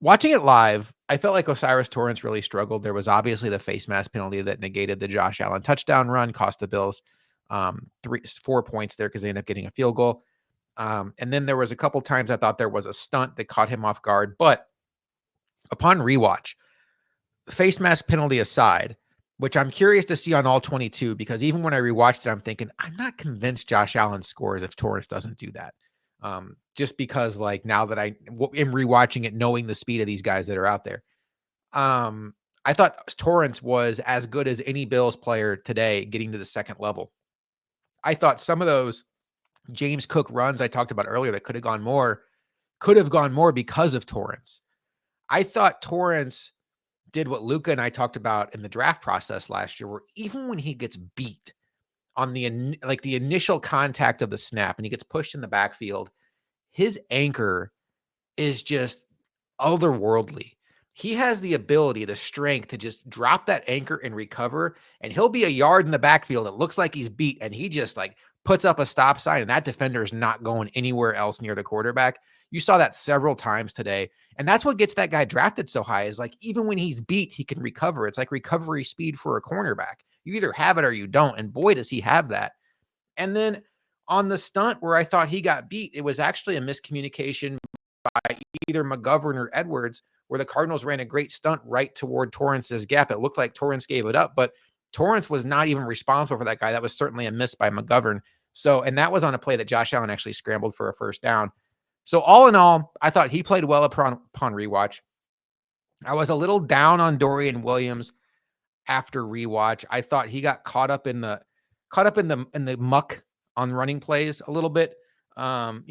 watching it live, I felt like Osiris Torrance really struggled. There was obviously the face mask penalty that negated the Josh Allen touchdown run, cost the Bills 4 points there because they ended up getting a field goal. And then there was a couple times I thought there was a stunt that caught him off guard. But upon rewatch, face mask penalty aside, which I'm curious to see on all 22, because even when I rewatched it, I'm thinking, I'm not convinced Josh Allen scores if Torrance doesn't do that. Just because, like, now that I am rewatching it, knowing the speed of these guys that are out there. I thought Torrance was as good as any Bills player today getting to the second level. I thought some of those James Cook runs I talked about earlier that could have gone more because of Torrance. I thought Torrance did what Luka and I talked about in the draft process last year, where even when he gets beat on the initial contact of the snap and he gets pushed in the backfield, his anchor is just otherworldly. He has the ability, the strength to just drop that anchor and recover, and he'll be a yard in the backfield. It looks like he's beat, and he just like puts up a stop sign, and that defender is not going anywhere else near the quarterback. You saw that several times today, and that's what gets that guy drafted so high, is like even when he's beat, he can recover. It's like recovery speed for a cornerback. You either have it or you don't, and boy, does he have that. And then on the stunt where I thought he got beat, it was actually a miscommunication by either McGovern or Edwards, where the Cardinals ran a great stunt right toward Torrance's gap. It looked like Torrance gave it up, but Torrance was not even responsible for that guy. That was certainly a miss by McGovern. So, and that was on a play that Josh Allen actually scrambled for a first down. So all in all, I thought he played well upon rewatch. I was a little down on Dorian Williams after rewatch. I thought he got caught up in the muck on running plays a little bit. I'm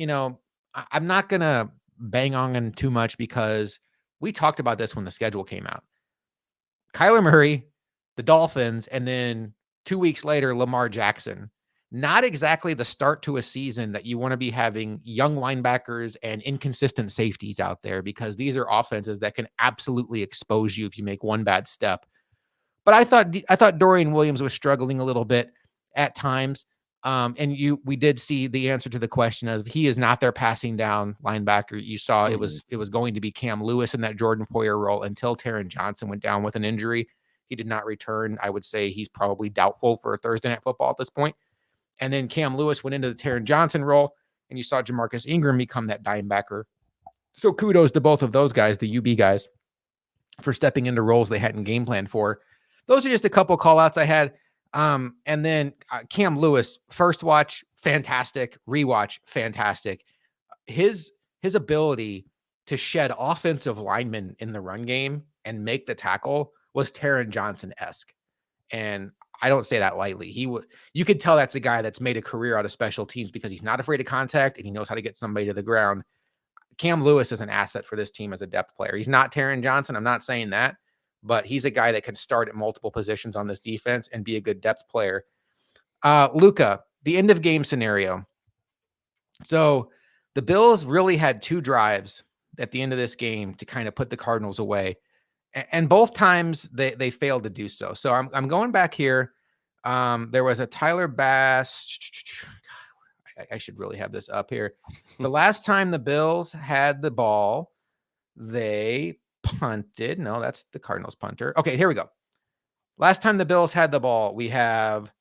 not gonna bang on him too much because we talked about this when the schedule came out. Kyler Murray, the Dolphins, and then 2 weeks later, Lamar Jackson. Not exactly the start to a season that you want to be having young linebackers and inconsistent safeties out there, because these are offenses that can absolutely expose you if you make one bad step. But I thought Dorian Williams was struggling a little bit at times. We did see the answer to the question of he is not their passing down linebacker. You saw it was going to be Cam Lewis in that Jordan Poyer role until Taron Johnson went down with an injury. He did not return. I would say he's probably doubtful for Thursday Night Football at this point. And then Cam Lewis went into the Taron Johnson role, and you saw Jamarcus Ingram become that dime backer. So kudos to both of those guys, the UB guys, for stepping into roles they hadn't game planned for. Those are just a couple call outs I had. And then Cam Lewis, first watch, fantastic. Rewatch, fantastic. His ability to shed offensive linemen in the run game and make the tackle was Taron Johnson-esque. And I don't say that lightly. You could tell that's a guy that's made a career out of special teams because he's not afraid of contact and he knows how to get somebody to the ground. Cam Lewis is an asset for this team as a depth player. He's not Taron Johnson. I'm not saying that, but he's a guy that can start at multiple positions on this defense and be a good depth player. Luka, the end of game scenario. So the Bills really had 2 drives at the end of this game to kind of put the Cardinals away. And both times they failed to do so. So I'm going back here. There was a Tyler Bass. I should really have this up here. The last time the Bills had the ball, they punted. No, that's the Cardinals punter. Okay, here we go. Last time the Bills had the ball, we have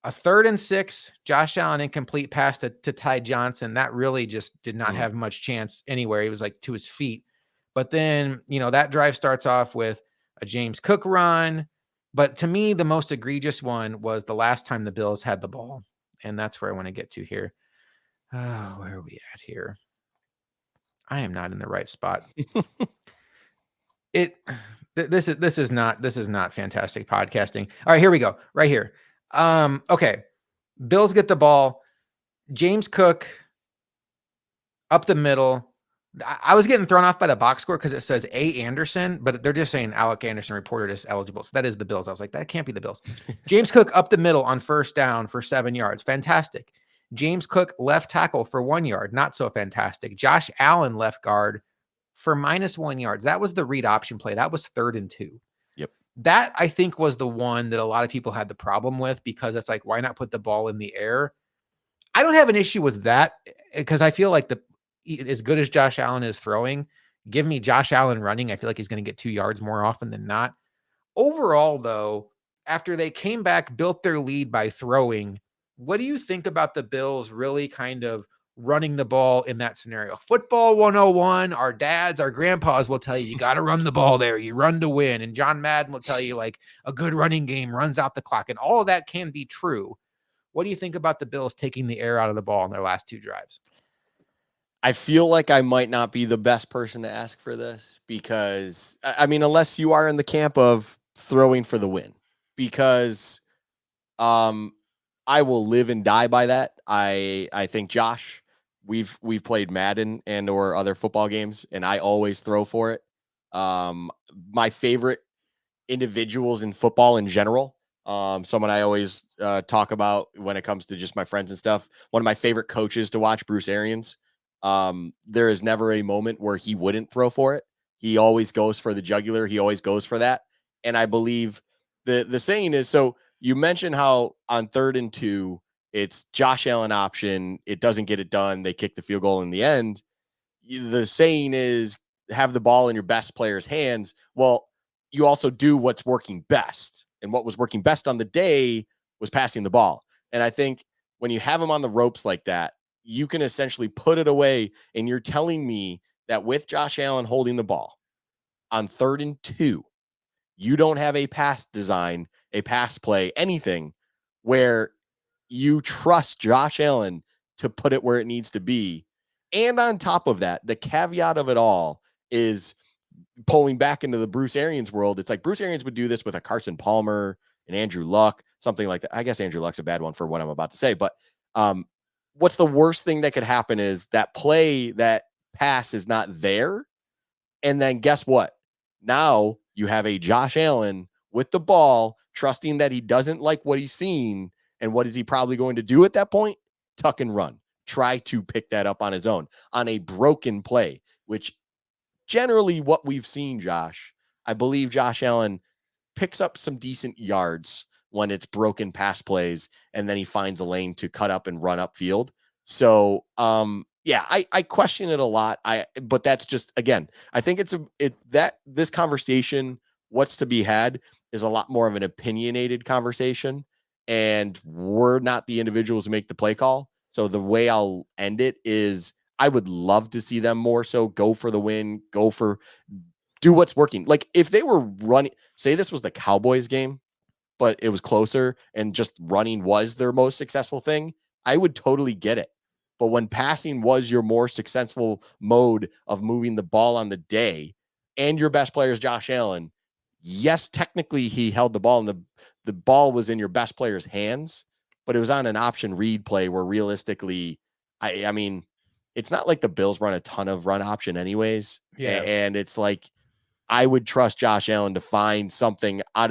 a 3rd and 6, Josh Allen incomplete pass to Ty Johnson. That really just did not have much chance anywhere. He was like to his feet. But then, that drive starts off with a James Cook run. But to me, the most egregious one was the last time the Bills had the ball. And that's where I want to get to here. Where are we at here? I am not in the right spot. This is not fantastic podcasting. All right, here we go. Right here. Okay. Bills get the ball. James Cook up the middle. I was getting thrown off by the box score because it says A. Anderson, but they're just saying Alec Anderson reported as eligible. So that is the Bills. I was like, that can't be the Bills. James Cook up the middle on 1st down for 7 yards. Fantastic. James Cook left tackle for 1 yard. Not so fantastic. Josh Allen left guard for -1 yards. That was the read option play. That was 3rd and 2. Yep. That I think was the one that a lot of people had the problem with because it's like, why not put the ball in the air? I don't have an issue with that because I feel like as good as Josh Allen is throwing, give me Josh Allen running. I feel like he's going to get 2 yards more often than not. Overall, though, after they came back, built their lead by throwing, what do you think about the Bills really kind of running the ball in that scenario? Football 101, our dads, our grandpas will tell you got to run the ball there. You run to win. And John Madden will tell you like a good running game runs out the clock. And all of that can be true. What do you think about the Bills taking the air out of the ball in their last 2 drives? I feel like I might not be the best person to ask for this because, I mean, unless you are in the camp of throwing for the win, because I will live and die by that. I think Josh, we've played Madden and or other football games, and I always throw for it. My favorite individuals in football in general. Someone I always talk about when it comes to just my friends and stuff. One of my favorite coaches to watch, Bruce Arians. There is never a moment where he wouldn't throw for it. He always goes for the jugular. He always goes for that. And I believe the saying is, so you mentioned how on 3rd and 2, it's Josh Allen option. It doesn't get it done. They kick the field goal in the end. The saying is have the ball in your best player's hands. Well, you also do what's working best. And what was working best on the day was passing the ball. And I think when you have them on the ropes like that, you can essentially put it away. And you're telling me that with Josh Allen holding the ball on 3rd and 2, you don't have a pass design, a pass play, anything where you trust Josh Allen to put it where it needs to be. And on top of that, the caveat of it all is pulling back into the Bruce Arians world. It's like Bruce Arians would do this with a Carson Palmer and Andrew Luck, something like that. I guess Andrew Luck's a bad one for what I'm about to say, but what's the worst thing that could happen is that play, that pass is not there. And then guess what? Now you have a Josh Allen with the ball, trusting that he doesn't like what he's seen. And what is he probably going to do at that point? Tuck and run. Try to pick that up on his own on a broken play, which generally what we've seen, Josh, I believe Josh Allen picks up some decent yards when it's broken pass plays, and then he finds a lane to cut up and run upfield. So, yeah, I question it a lot. But that's just, again, I think that this conversation, what's to be had, is a lot more of an opinionated conversation, and we're not the individuals who make the play call. So the way I'll end it is I would love to see them more so go for the win, do what's working. Like if they were running, say this was the Cowboys game, but it was closer and just running was their most successful thing, I would totally get it. But when passing was your more successful mode of moving the ball on the day and your best player is Josh Allen, yes, technically he held the ball and the ball was in your best player's hands, but it was on an option read play where realistically, I mean, it's not like the Bills run a ton of run option anyways. Yeah. And it's like, I would trust Josh Allen to find something on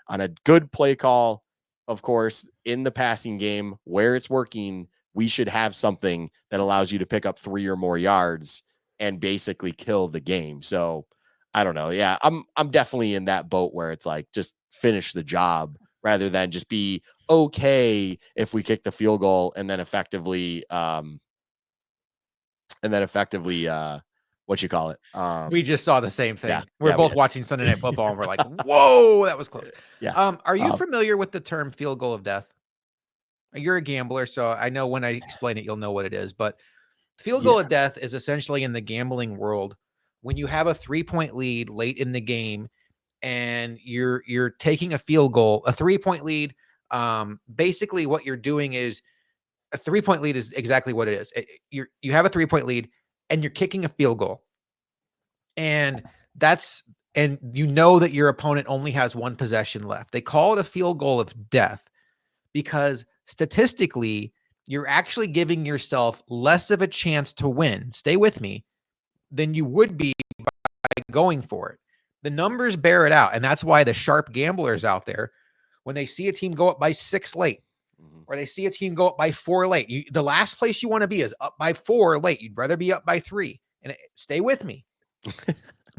a good play call. Of course, in the passing game where it's working, we should have something that allows you to pick up 3 or more yards and basically kill the game. So I don't know. Yeah, I'm definitely in that boat where it's like just finish the job rather than just be okay if we kick the field goal and then effectively what you call it? We just saw the same thing. Yeah, We're yeah, we both did. watching Sunday Night Football, and we're like, "Whoa, that was close." Yeah. Are you familiar with the term field goal of death? You're a gambler, so I know when I explain it, you'll know what it is. But field goal Yeah. of death is essentially in the gambling world when you have a 3-point lead late in the game and you're taking a field goal, a 3-point lead. Basically, what you're doing is a 3-point lead is exactly what it is. You have a 3-point lead and you're kicking a field goal, and that's and you know that your opponent only has one possession left. They call it a field goal of death because statistically, you're actually giving yourself less of a chance to win. Stay with me than you would be by going for it. The numbers bear it out, and that's why the sharp gamblers out there, when they see a team go up by 6 late, or they see a team go up by 4 late, the last place you want to be is up by 4 late. You'd rather be up by 3. And stay with me,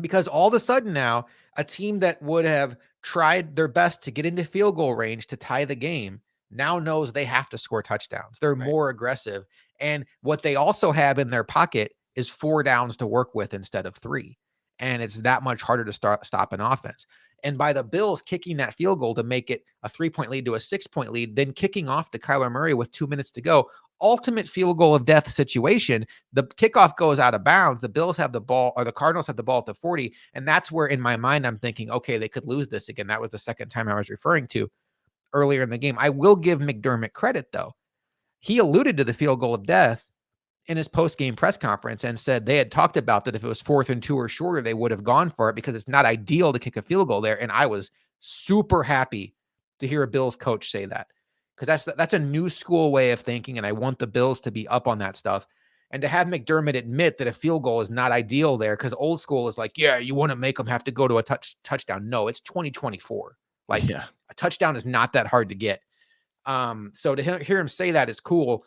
because all of a sudden now, a team that would have tried their best to get into field goal range to tie the game now knows they have to score touchdowns. They're Right. more aggressive. And what they also have in their pocket is 4 downs to work with instead of 3. And it's that much harder to stop an offense. And by the Bills kicking that field goal to make it a 3-point lead to a 6-point lead, then kicking off to Kyler Murray with 2 minutes to go, ultimate field goal of death situation. The kickoff goes out of bounds. The Bills have the ball, or the Cardinals have the ball at the 40. And that's where in my mind, I'm thinking, okay, they could lose this again. That was the second time I was referring to earlier in the game. I will give McDermott credit, though. He alluded to the field goal of death in his post-game press conference and said they had talked about that if it was 4th and 2 or shorter, they would have gone for it because it's not ideal to kick a field goal there. And I was super happy to hear a Bills coach say that, because that's a new school way of thinking, and I want the Bills to be up on that stuff. And to have McDermott admit that a field goal is not ideal there, because old school is like, yeah, you want to make them have to go to a touchdown. No, it's 2024. Like, Yeah. a touchdown is not that hard to get. So to hear him say that is cool.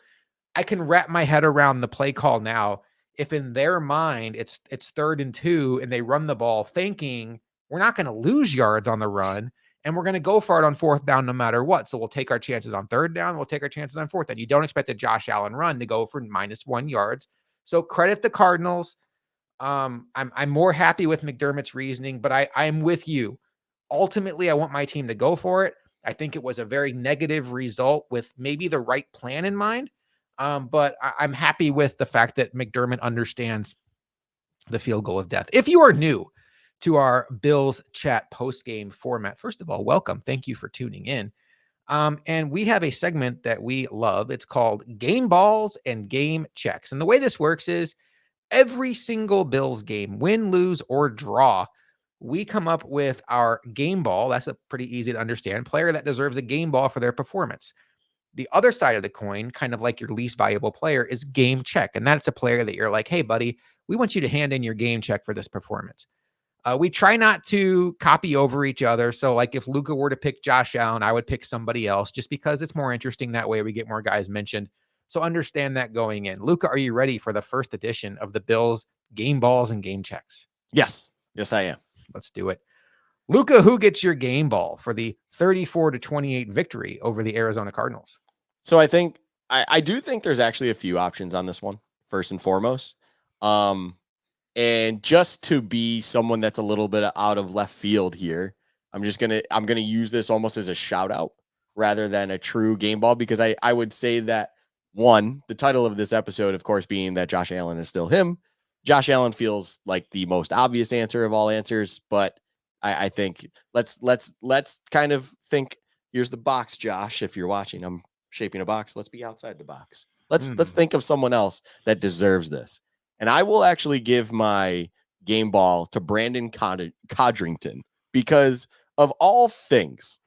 I can wrap my head around the play call now. If in their mind it's 3rd and 2 and they run the ball thinking we're not going to lose yards on the run and we're going to go for it on 4th down no matter what. So we'll take our chances on 3rd down. We'll take our chances on 4th down. You don't expect a Josh Allen run to go for -1 yards. So credit the Cardinals. I'm more happy with McDermott's reasoning, but I'm with you. Ultimately, I want my team to go for it. I think it was a very negative result with maybe the right plan in mind. But I'm happy with the fact that McDermott understands the field goal of death. If you are new to our Bills chat post-game format, first of all, welcome. Thank you for tuning in. And we have a segment that we love. It's called Game Balls and Game Checks. And the way this works is every single Bills game, win, lose, or draw, we come up with our game ball. That's a pretty easy to understand player that deserves a game ball for their performance. The other side of the coin, kind of like your least valuable player, is game check. And that's a player that you're like, hey, buddy, we want you to hand in your game check for this performance. We try not to copy over each other. So, like, if Luka were to pick Josh Allen, I would pick somebody else just because it's more interesting that way. We get more guys mentioned. So, understand that going in. Luka, are you ready for the first edition of the Bills game balls and game checks? Yes. Yes, I am. Let's do it. Luka, who gets your game ball for the 34-28 victory over the Arizona Cardinals? So I think I do think there's actually a few options on this one, first and foremost. And just to be someone that's a little bit out of left field here, I'm gonna use this almost as a shout out rather than a true game ball, because I would say that, one, the title of this episode, of course, being that Josh Allen is still him. Josh Allen feels like the most obvious answer of all answers, but I think let's kind of think. Here's the box, Josh. If you're watching, I'm shaping a box. Let's be outside the box. Let's think of someone else that deserves this. And I will actually give my game ball to Brandon Codrington, because of all things,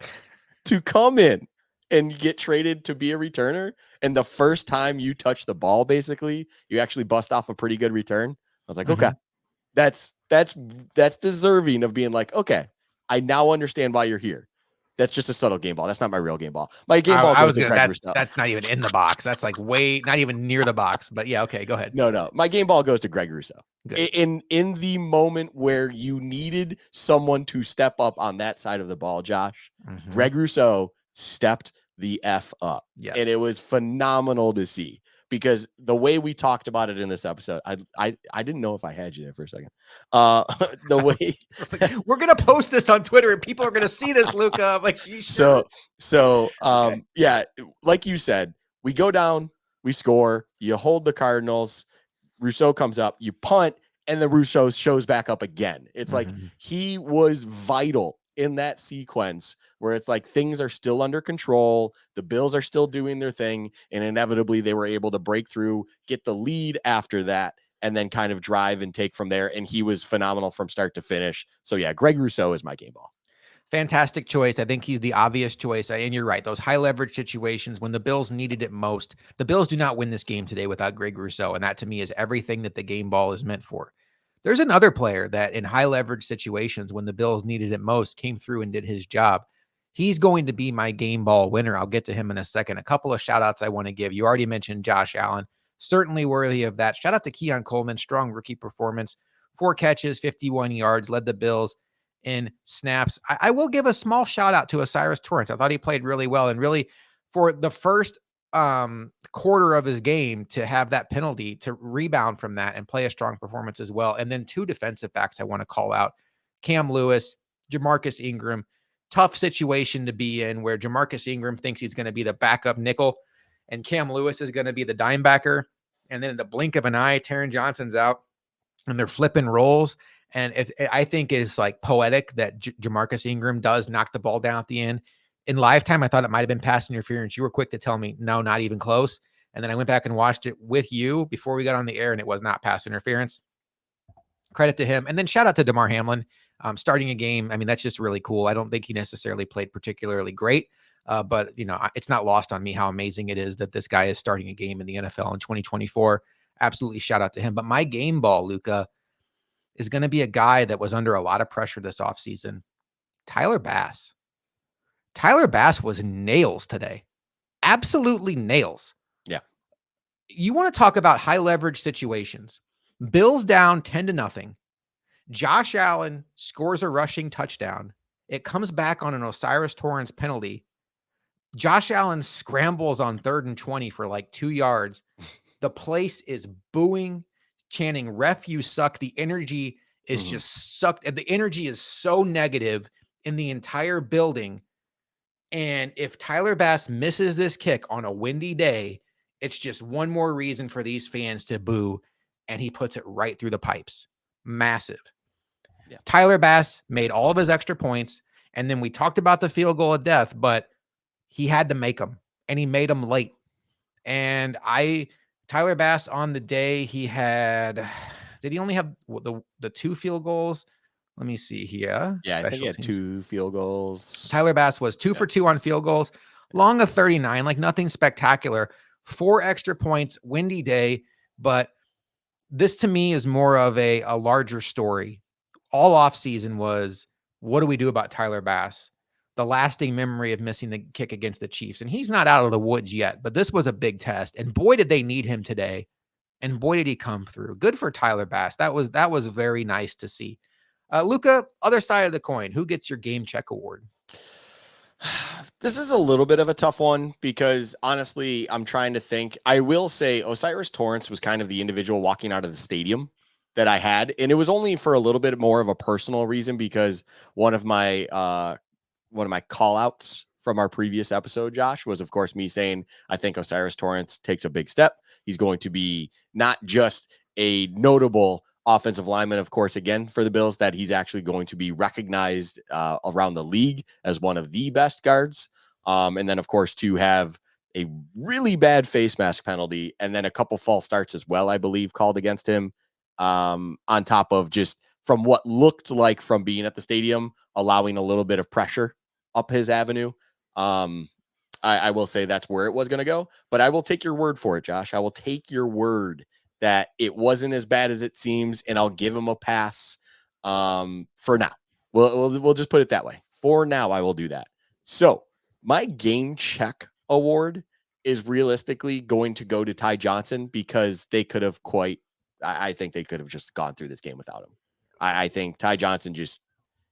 to come in and get traded to be a returner. And the first time you touch the ball, basically, you actually bust off a pretty good return. I was like, okay, that's deserving of being like, okay, I now understand why you're here. That's just a subtle game ball. That's not my real game ball. My game ball I goes was to gonna. Greg Rousseau. That's not even in the box. That's like not even near the box. But yeah, okay, go ahead. No. My game ball goes to Greg Rousseau. Good. In the moment where you needed someone to step up on that side of the ball, Josh, Greg Rousseau stepped the F up. Yes. And it was phenomenal to see, because the way we talked about it in this episode, I didn't know if I had you there for a second. The way we're gonna post this on Twitter and people are gonna see this, Luka. I'm like, you sure? Okay. Yeah, like you said, we go down, we score, you hold the Cardinals, Rousseau comes up, you punt, and then Rousseau shows back up again. It's like he was vital in that sequence where it's like things are still under control. The Bills are still doing their thing. And inevitably they were able to break through, get the lead after that, and then kind of drive and take from there. And he was phenomenal from start to finish. So yeah, Greg Rousseau is my game ball. Fantastic choice. I think he's the obvious choice. And you're right. Those high leverage situations when the Bills needed it most, the Bills do not win this game today without Greg Rousseau. And that to me is everything that the game ball is meant for. There's another player that in high leverage situations when the Bills needed it most came through and did his job. He's going to be my game ball winner. I'll get to him in a second. A couple of shout outs I want to give. You already mentioned Josh Allen, certainly worthy of that. Shout out to Keon Coleman, strong rookie performance, 4 catches, 51 yards, led the Bills in snaps. I will give a small shout out to O'Cyrus Torrence. I thought he played really well, and really for the first quarter of his game to have that penalty, to rebound from that and play a strong performance as well. And then 2 defensive backs I want to call out: Cam Lewis, Jamarcus Ingram. Tough situation to be in where Jamarcus Ingram thinks he's going to be the backup nickel and Cam Lewis is going to be the dime backer. And then in the blink of an eye, Taron Johnson's out and they're flipping roles. And I think is like poetic that Jamarcus Ingram does knock the ball down at the end. In lifetime, I thought it might have been pass interference. You were quick to tell me, no, not even close. And then I went back and watched it with you before we got on the air, and it was not pass interference. Credit to him. And then shout out to DeMar Hamlin starting a game. I mean, that's just really cool. I don't think he necessarily played particularly great, but you know, it's not lost on me how amazing it is that this guy is starting a game in the NFL in 2024. Absolutely shout out to him. But my game ball, Luka, is going to be a guy that was under a lot of pressure this offseason. Tyler Bass. Tyler Bass was nails today. Absolutely nails. Yeah. You want to talk about high leverage situations. Bills down 10-0. Josh Allen scores a rushing touchdown. It comes back on an O'Cyrus Torrence penalty. Josh Allen scrambles on 3rd and 20 for like 2 yards. The place is booing, chanting, "Ref, you suck." The energy is just sucked. The energy is so negative in the entire building. And if Tyler Bass misses this kick on a windy day, it's just one more reason for these fans to boo. And he puts it right through the pipes. Massive. Yeah. Tyler Bass made all of his extra points. And then we talked about the field goal of death, but he had to make them. And he made them late. And Tyler Bass on the day, he had, did he only have the 2 field goals? Let me see here. Yeah, I think he had teams. 2 field goals. Tyler Bass was 2 for 2 on field goals, long of 39, like nothing spectacular. 4 extra points, windy day. But this to me is more of a larger story. All offseason was, what do we do about Tyler Bass? The lasting memory of missing the kick against the Chiefs. And he's not out of the woods yet, but this was a big test. And boy, did they need him today. And boy, did he come through. Good for Tyler Bass. That was very nice to see. Luka, other side of the coin, who gets your game check award? This is a little bit of a tough one because honestly, I'm trying to think. I will say O'Cyrus Torrence was kind of the individual walking out of the stadium that I had. And it was only for a little bit more of a personal reason because one of my call outs from our previous episode, Josh, was of course me saying, I think O'Cyrus Torrence takes a big step. He's going to be not just a notable offensive lineman, of course, again, for the Bills, that he's actually going to be recognized around the league as one of the best guards. And then, of course, to have a really bad face mask penalty and then a couple false starts as well, I believe, called against him on top of just from what looked like from being at the stadium, allowing a little bit of pressure up his avenue. I will say that's where it was going to go, but I will take your word for it, Josh. I will take your word that it wasn't as bad as it seems, and I'll give him a pass for now. We'll just put it that way. For now, I will do that. So my game check award is realistically going to go to Ty Johnson because they could have I think they could have just gone through this game without him. I think Ty Johnson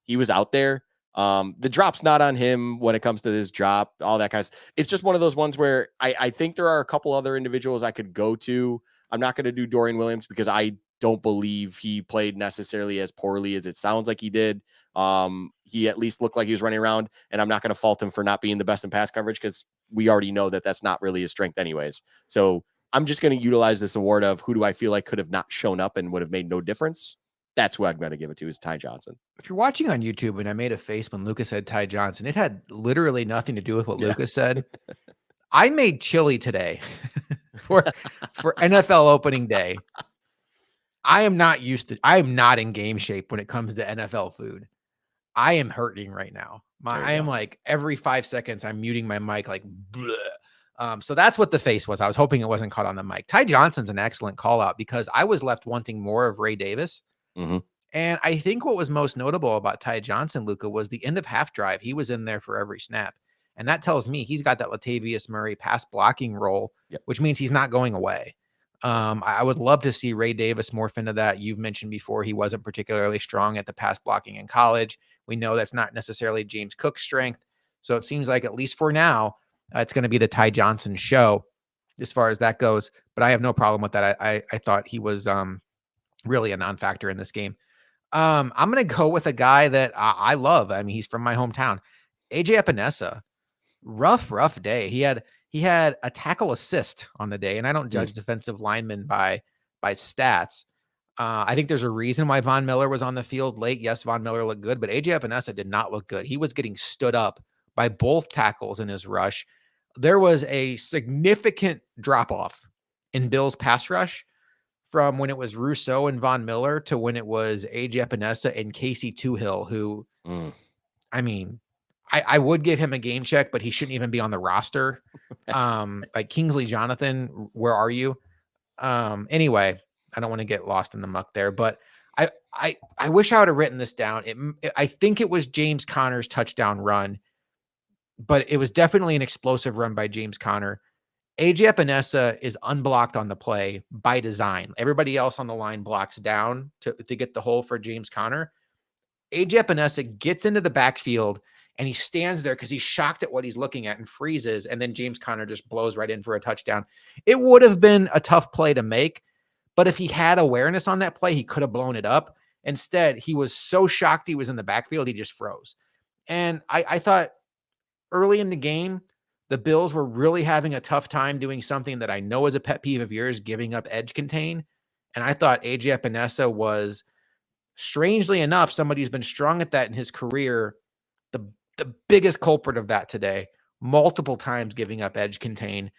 he was out there. The drop's not on him when it comes to this drop, all that kind of stuff. It's just one of those ones where I think there are a couple other individuals I could go to. I'm not going to do Dorian Williams because I don't believe he played necessarily as poorly as it sounds like he did. He at least looked like he was running around, and I'm not going to fault him for not being the best in pass coverage because we already know that that's not really his strength anyways. So I'm just going to utilize this award of who do I feel like could have not shown up and would have made no difference. That's who I'm going to give it to is Ty Johnson. If you're watching on YouTube and I made a face when Lucas said Ty Johnson, it had literally nothing to do with what Lucas said. I made chili today for NFL opening day. I am not in game shape when it comes to NFL food. I am hurting right now. I am like every 5 seconds I'm muting my mic like bleh. So that's what the face was. I was hoping it wasn't caught on the mic. Ty Johnson's an excellent call out because I was left wanting more of Ray Davis. Mm-hmm. And I think what was most notable about Ty Johnson, Luka, was the end of half drive. He was in there for every snap. And that tells me he's got that Latavius Murray pass blocking role, which means he's not going away. I would love to see Ray Davis morph into that. You've mentioned before he wasn't particularly strong at the pass blocking in college. We know that's not necessarily James Cook's strength. So it seems like, at least for now, it's going to be the Ty Johnson show as far as that goes. But I have no problem with that. I thought he was really a non-factor in this game. I'm going to go with a guy that I love. I mean, he's from my hometown. AJ Epinesa. Rough day. He had a tackle assist on the day, and I don't judge defensive linemen by stats. I think there's a reason why Von Miller was on the field late. Yes, Von Miller looked good, but AJ Epinesa did not look good. He was getting stood up by both tackles in his rush. There was a significant drop-off in Bill's pass rush from when it was Rousseau and Von Miller to when it was AJ Epinesa and Casey Toohill, who, I mean, I would give him a game check, but he shouldn't even be on the roster. Like Kingsley Jonathan, where are you? Anyway, I don't want to get lost in the muck there, but I wish I would have written this down. I think it was James Conner's touchdown run, but it was definitely an explosive run by James Conner. AJ Epinesa is unblocked on the play by design. Everybody else on the line blocks down to get the hole for James Conner. AJ Epinesa gets into the backfield and he stands there because he's shocked at what he's looking at and freezes. And then James Conner just blows right in for a touchdown. It would have been a tough play to make, but if he had awareness on that play, he could have blown it up. Instead, he was so shocked he was in the backfield, he just froze. And I thought early in the game, the Bills were really having a tough time doing something that I know is a pet peeve of yours, giving up edge contain. And I thought AJ Epinesa was, strangely enough, somebody who's been strong at that in his career, the biggest culprit of that today, multiple times giving up edge contain.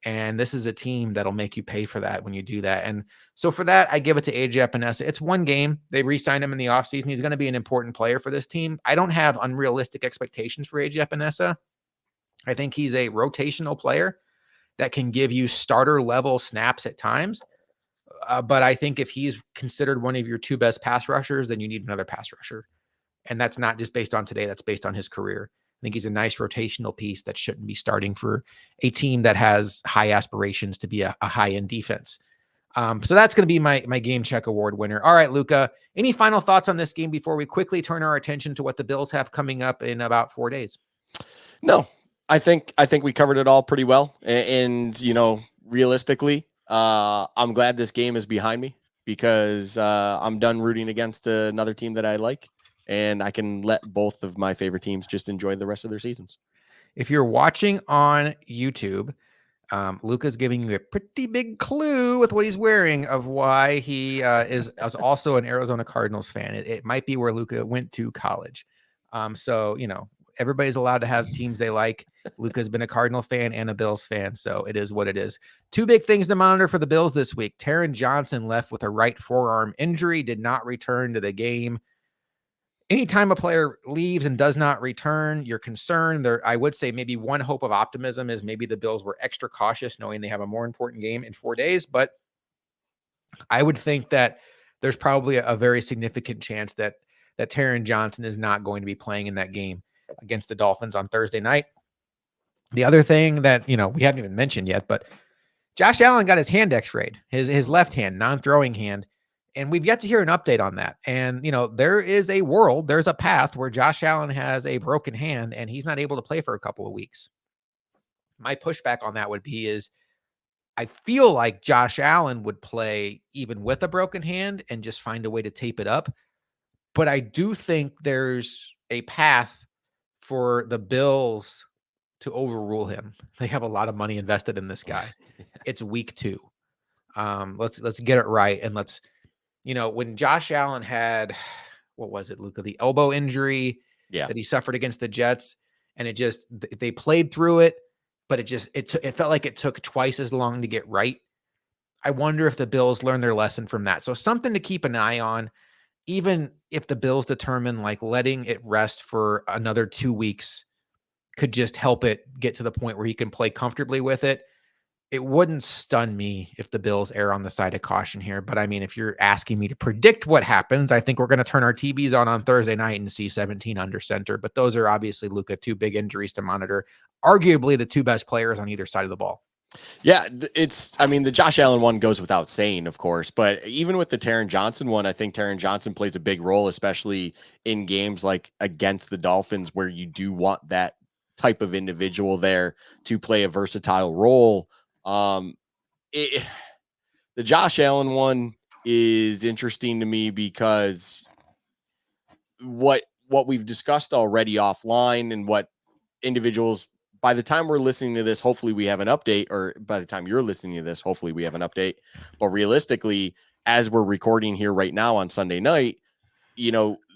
And this is a team that'll make you pay for that when you do that. And so for that, I give it to AJ Epinesa. It's one game. They re-signed him in the offseason. He's going to be an important player for this team. I don't have unrealistic expectations for AJ Epinesa. I think he's a rotational player that can give you starter level snaps at times. But I think if he's considered one of your two best pass rushers, then you need another pass rusher. And that's not just based on today. That's based on his career. I think he's a nice rotational piece that shouldn't be starting for a team that has high aspirations to be a high-end defense. So that's going to be my game check award winner. All right, Luka, any final thoughts on this game before we quickly turn our attention to what the Bills have coming up in about 4 days? No, I think we covered it all pretty well. And realistically, I'm glad this game is behind me because I'm done rooting against another team that I like. And I can let both of my favorite teams just enjoy the rest of their seasons. If you're watching on YouTube, Luka's giving you a pretty big clue with what he's wearing of why he is also an Arizona Cardinals fan. It might be where Luka went to college. So, everybody's allowed to have teams they like. Luka's been a Cardinal fan and a Bills fan, so it is what it is. Two big things to monitor for the Bills this week. Taron Johnson left with a right forearm injury, did not return to the game. anytime a player leaves and does not return, you're concerned. There, I would say maybe one hope of optimism is maybe the Bills were extra cautious, knowing they have a more important game in 4 days. But I would think that there's probably a very significant chance that Taron Johnson is not going to be playing in that game against the Dolphins on Thursday night. The other thing that we haven't even mentioned yet, but Josh Allen got his hand X-rayed, his left hand, non-throwing hand, and we've yet to hear an update on that. And there is a world, there's a path where Josh Allen has a broken hand and he's not able to play for a couple of weeks. My pushback on that would be is I feel like Josh Allen would play even with a broken hand and just find a way to tape it up. But I do think there's a path for the Bills to overrule him. They have a lot of money invested in this guy. It's week 2. Let's get it right. And let's, when Josh Allen had, what was it, Luka, the elbow injury Yeah. that he suffered against the Jets, and they played through it, but it felt like it took twice as long to get right. I wonder if the Bills learned their lesson from that. So something to keep an eye on, even if the Bills determine like letting it rest for another 2 weeks could just help it get to the point where he can play comfortably with it. It wouldn't stun me if the Bills err on the side of caution here. But I mean, if you're asking me to predict what happens, I think we're going to turn our TVs on Thursday night and see 17 under center. But those are obviously, Luka, 2 big injuries to monitor. Arguably the 2 best players on either side of the ball. Yeah, the Josh Allen one goes without saying, of course, but even with the Taron Johnson one, I think Taron Johnson plays a big role, especially in games like against the Dolphins, where you do want that type of individual there to play a versatile role. The Josh Allen one is interesting to me because what we've discussed already offline and what individuals, by the time we're listening to this, hopefully we have an update, or by the time you're listening to this, hopefully we have an update. But realistically, as we're recording here right now on Sunday night,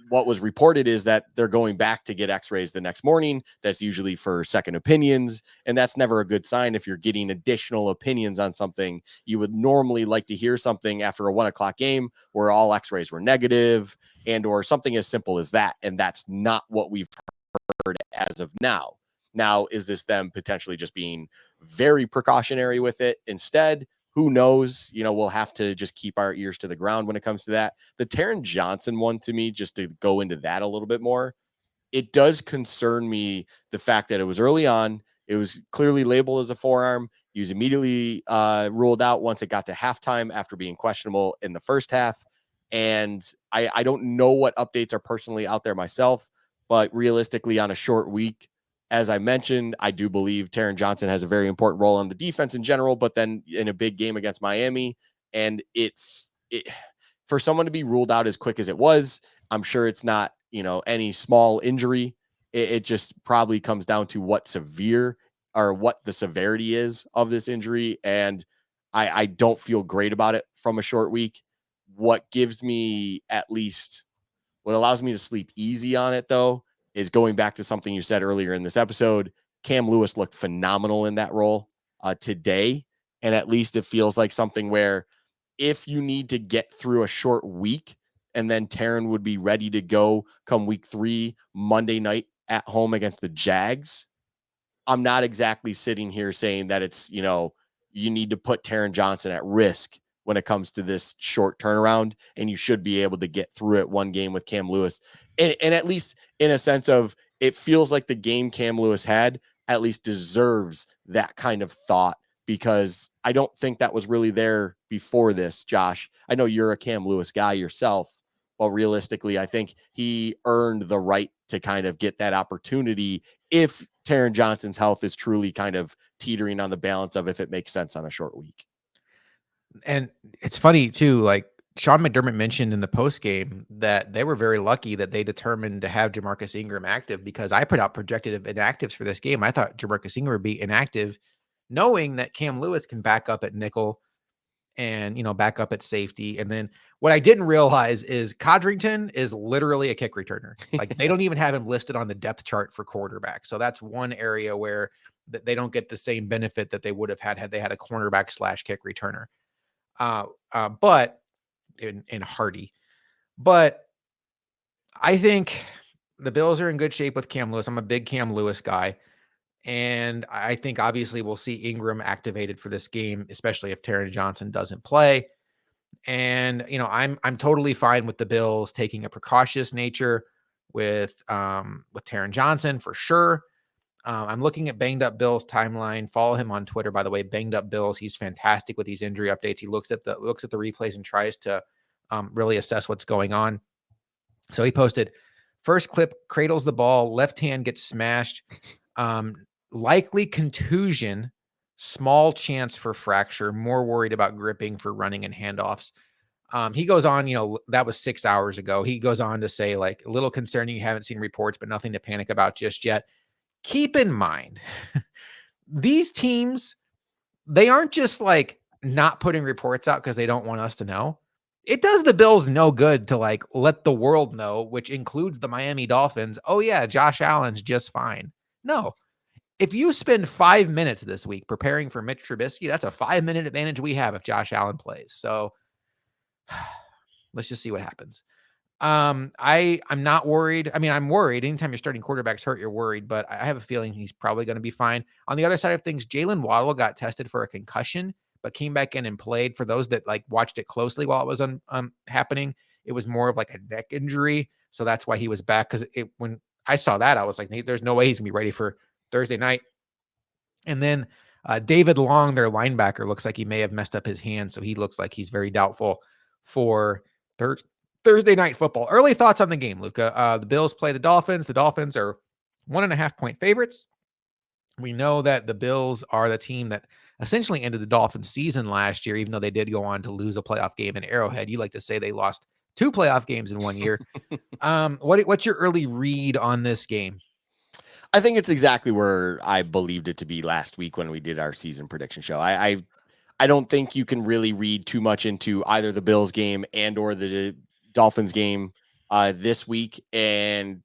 what was reported is that they're going back to get x-rays the next morning. That's usually for second opinions, and that's never a good sign. If you're getting additional opinions on something, you would normally like to hear something after a 1 o'clock game where all x-rays were negative, and or something as simple as that. And that's not what we've heard as of now. Now, is this them potentially just being very precautionary with it instead? Who knows? We'll have to just keep our ears to the ground when it comes to that. The Taron Johnson one, to me, just to go into that a little bit more, it does concern me, the fact that it was early on. It was clearly labeled as a forearm. He was immediately ruled out once it got to halftime after being questionable in the first half. And I don't know what updates are personally out there myself, but realistically, on a short week, as I mentioned, I do believe Taron Johnson has a very important role on the defense in general, but then in a big game against Miami, and it for someone to be ruled out as quick as it was, I'm sure it's not, any small injury. It just probably comes down to what the severity is of this injury. And I don't feel great about it from a short week. What gives me what allows me to sleep easy on it, though, is going back to something you said earlier in this episode. Cam Lewis looked phenomenal in that role today. And at least it feels like something where if you need to get through a short week, and then Taron would be ready to go come week 3, Monday night at home against the Jags, I'm not exactly sitting here saying that it's, you need to put Taron Johnson at risk when it comes to this short turnaround, and you should be able to get through it one game with Cam Lewis. And at least in a sense of, it feels like the game Cam Lewis had at least deserves that kind of thought, because I don't think that was really there before this, Josh. I know you're a Cam Lewis guy yourself, but realistically, I think he earned the right to kind of get that opportunity if Taron Johnson's health is truly kind of teetering on the balance of if it makes sense on a short week. And it's funny too, like Sean McDermott mentioned in the post game that they were very lucky that they determined to have Jamarcus Ingram active, because I put out projected inactives for this game. I thought Jamarcus Ingram would be inactive, knowing that Cam Lewis can back up at nickel and, back up at safety. And then what I didn't realize is Codrington is literally a kick returner. Like they don't even have him listed on the depth chart for quarterback. So that's one area where they don't get the same benefit that they would have had they had a cornerback / kick returner. But in Hardy, but I think the Bills are in good shape with Cam Lewis. I'm a big Cam Lewis guy. And I think obviously we'll see Ingram activated for this game, especially if Taron Johnson doesn't play. And I'm totally fine with the Bills taking a precautious nature with Taron Johnson for sure. I'm looking at Banged Up Bills timeline. Follow him on Twitter, by the way. Banged Up Bills. He's fantastic with these injury updates. He looks at the replays and tries to really assess what's going on. So he posted, first clip cradles the ball, left hand gets smashed, likely contusion, small chance for fracture, more worried about gripping for running and handoffs. He goes on, that was 6 hours ago. He goes on to say, like, a little concerning. You haven't seen reports, but nothing to panic about just yet. Keep in mind, these teams, they aren't just like not putting reports out because they don't want us to know. It does the Bills no good to like let the world know, which includes the Miami Dolphins. Oh yeah, Josh Allen's just fine. No, if you spend 5 minutes this week preparing for Mitch Trubisky, that's a 5-minute advantage we have if Josh Allen plays. So let's just see what happens. I'm not worried. I mean, I'm worried. Anytime you're starting quarterbacks hurt, you're worried, but I have a feeling he's probably going to be fine. On the other side of things, Jalen Waddle got tested for a concussion, but came back in and played. For those that like watched it closely while it was happening, it was more of like a neck injury. So that's why he was back. Cause when I saw that, I was like, there's no way he's gonna be ready for Thursday night. And then David Long, their linebacker, looks like he may have messed up his hand. So he looks like he's very doubtful for Thursday night football. Early thoughts on the game, Luka. The Bills play the Dolphins. The Dolphins are 1.5-point favorites. We know that the Bills are the team that essentially ended the Dolphins season last year, even though they did go on to lose a playoff game in Arrowhead. You like to say they lost 2 playoff games in 1 year. What's your early read on this game? I think it's exactly where I believed it to be last week when we did our season prediction show. I don't think you can really read too much into either the Bills game and or the Dolphins game this week and,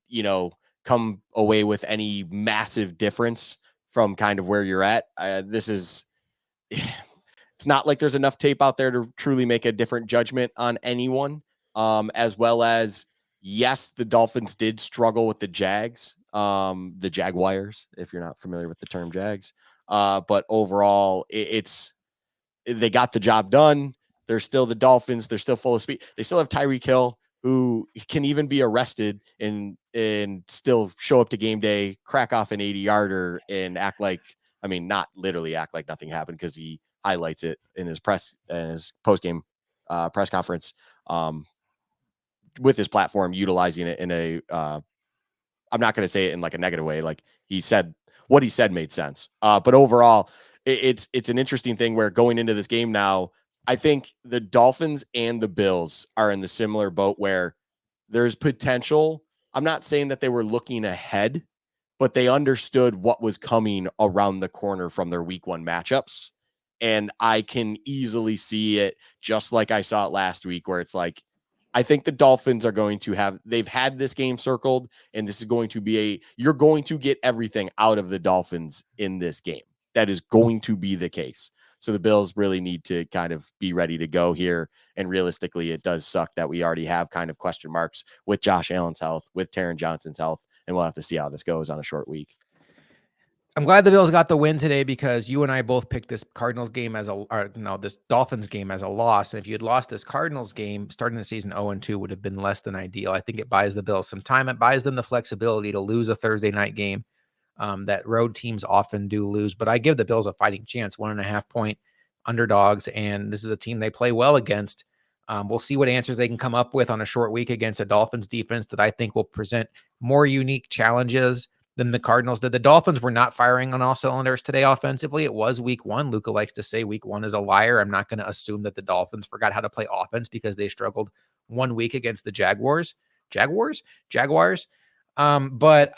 come away with any massive difference from kind of where you're at. It's not like there's enough tape out there to truly make a different judgment on anyone. As well as, yes, the Dolphins did struggle with the Jags, the Jaguars, if you're not familiar with the term Jags. But overall, they got the job done. They're still the Dolphins. They're still full of speed. They still have Tyreek Hill, who can even be arrested and still show up to game day, crack off an 80-yarder and act like, I mean, not literally act like nothing happened because he highlights it in his post-game press conference with his platform, utilizing it in a I'm not going to say it in like a negative way. Like he said, what he said made sense. But overall, it's an interesting thing where going into this game now, I think the Dolphins and the Bills are in the similar boat where there's potential. I'm not saying that they were looking ahead, but they understood what was coming around the corner from their week 1 matchups. And I can easily see it just like I saw it last week, where it's like, I think the Dolphins are going to they've had this game circled, and this is going to be you're going to get everything out of the Dolphins in this game. That is going to be the case. So the Bills really need to kind of be ready to go here. And realistically, it does suck that we already have kind of question marks with Josh Allen's health, with Taron Johnson's health, and we'll have to see how this goes on a short week. I'm glad the Bills got the win today because you and I both picked this this Dolphins game as a loss. And if you had lost this Cardinals game, starting the season 0-2 would have been less than ideal. I think it buys the Bills some time. It buys them the flexibility to lose a Thursday night game that road teams often do lose. But I give the Bills a fighting chance, 1.5-point underdogs. And this is a team they play well against. We'll see what answers they can come up with on a short week against a Dolphins defense that I think will present more unique challenges than the Cardinals did. The Dolphins were not firing on all cylinders today offensively. It was week 1. Luka likes to say week 1 is a liar. I'm not going to assume that the Dolphins forgot how to play offense because they struggled 1 week against the Jaguars. But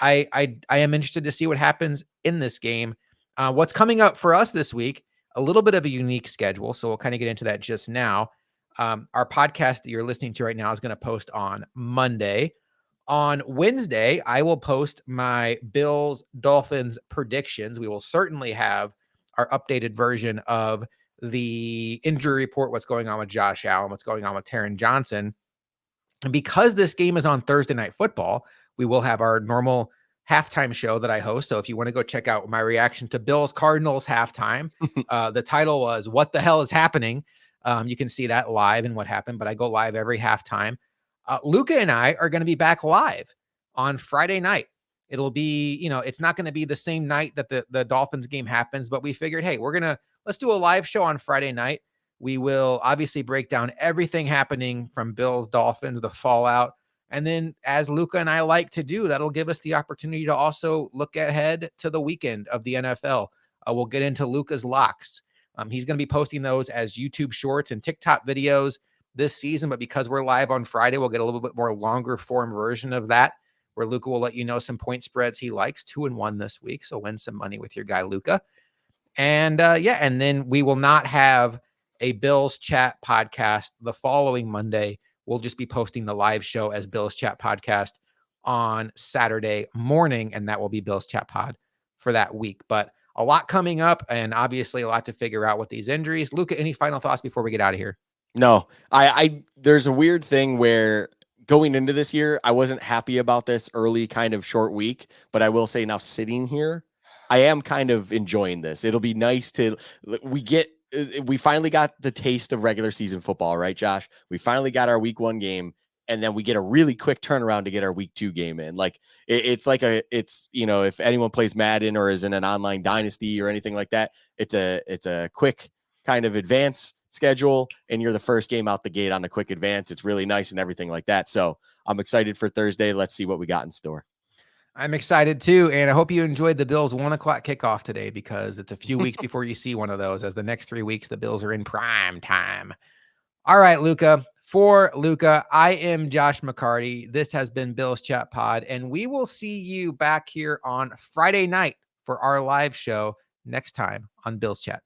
I am interested to see what happens in this game. What's coming up for us this week, a little bit of a unique schedule. So we'll kind of get into that just now. Our podcast that you're listening to right now is going to post on Monday. On Wednesday, I will post my Bills Dolphins predictions. We will certainly have our updated version of the injury report, what's going on with Josh Allen, what's going on with Taron Johnson. And because this game is on Thursday Night Football, we will have our normal halftime show that I host. So if you want to go check out my reaction to Bills Cardinals halftime, the title was "What the hell is happening?" You can see that live and what happened, but I go live every halftime. Luka and I are going to be back live on Friday night. It'll be, it's not going to be the same night that the Dolphins game happens, but we figured, hey, let's do a live show on Friday night. We will obviously break down everything happening from Bills, Dolphins, the fallout. And then, as Luka and I like to do, that'll give us the opportunity to also look ahead to the weekend of the NFL. We'll get into Luka's locks. He's going to be posting those as YouTube shorts and TikTok videos this season, but because we're live on Friday, we'll get a little bit more longer form version of that, where Luka will let you know some point spreads he likes. 2-1 this week, so win some money with your guy Luka. And and then we will not have a Bills Chat podcast the following Monday. We'll just be posting the live show as Bills Chat podcast on Saturday morning, and that will be Bills Chat pod for that week. But a lot coming up, and obviously a lot to figure out with these injuries. Luka, any final thoughts before we get out of here? No, I there's a weird thing where going into this year, I wasn't happy about this early kind of short week, but I will say now sitting here, I am kind of enjoying this. It'll be nice to we finally got the taste of regular season football, right, Josh? We finally got our week 1 game, and then we get a really quick turnaround to get our week 2 game in. Like it's like if anyone plays Madden or is in an online dynasty or anything like that, it's a quick kind of advance schedule, and you're the first game out the gate on a quick advance. It's really nice and everything like that. So I'm excited for Thursday. Let's see what we got in store. I'm excited too, and I hope you enjoyed the Bills 1:00 kickoff today, because it's a few weeks before you see one of those, as the next 3 weeks the Bills are in prime time. All right, Luka. For Luka, I am Josh McCarty. This has been Bills Chat Pod, and we will see you back here on Friday night for our live show next time on Bills Chat.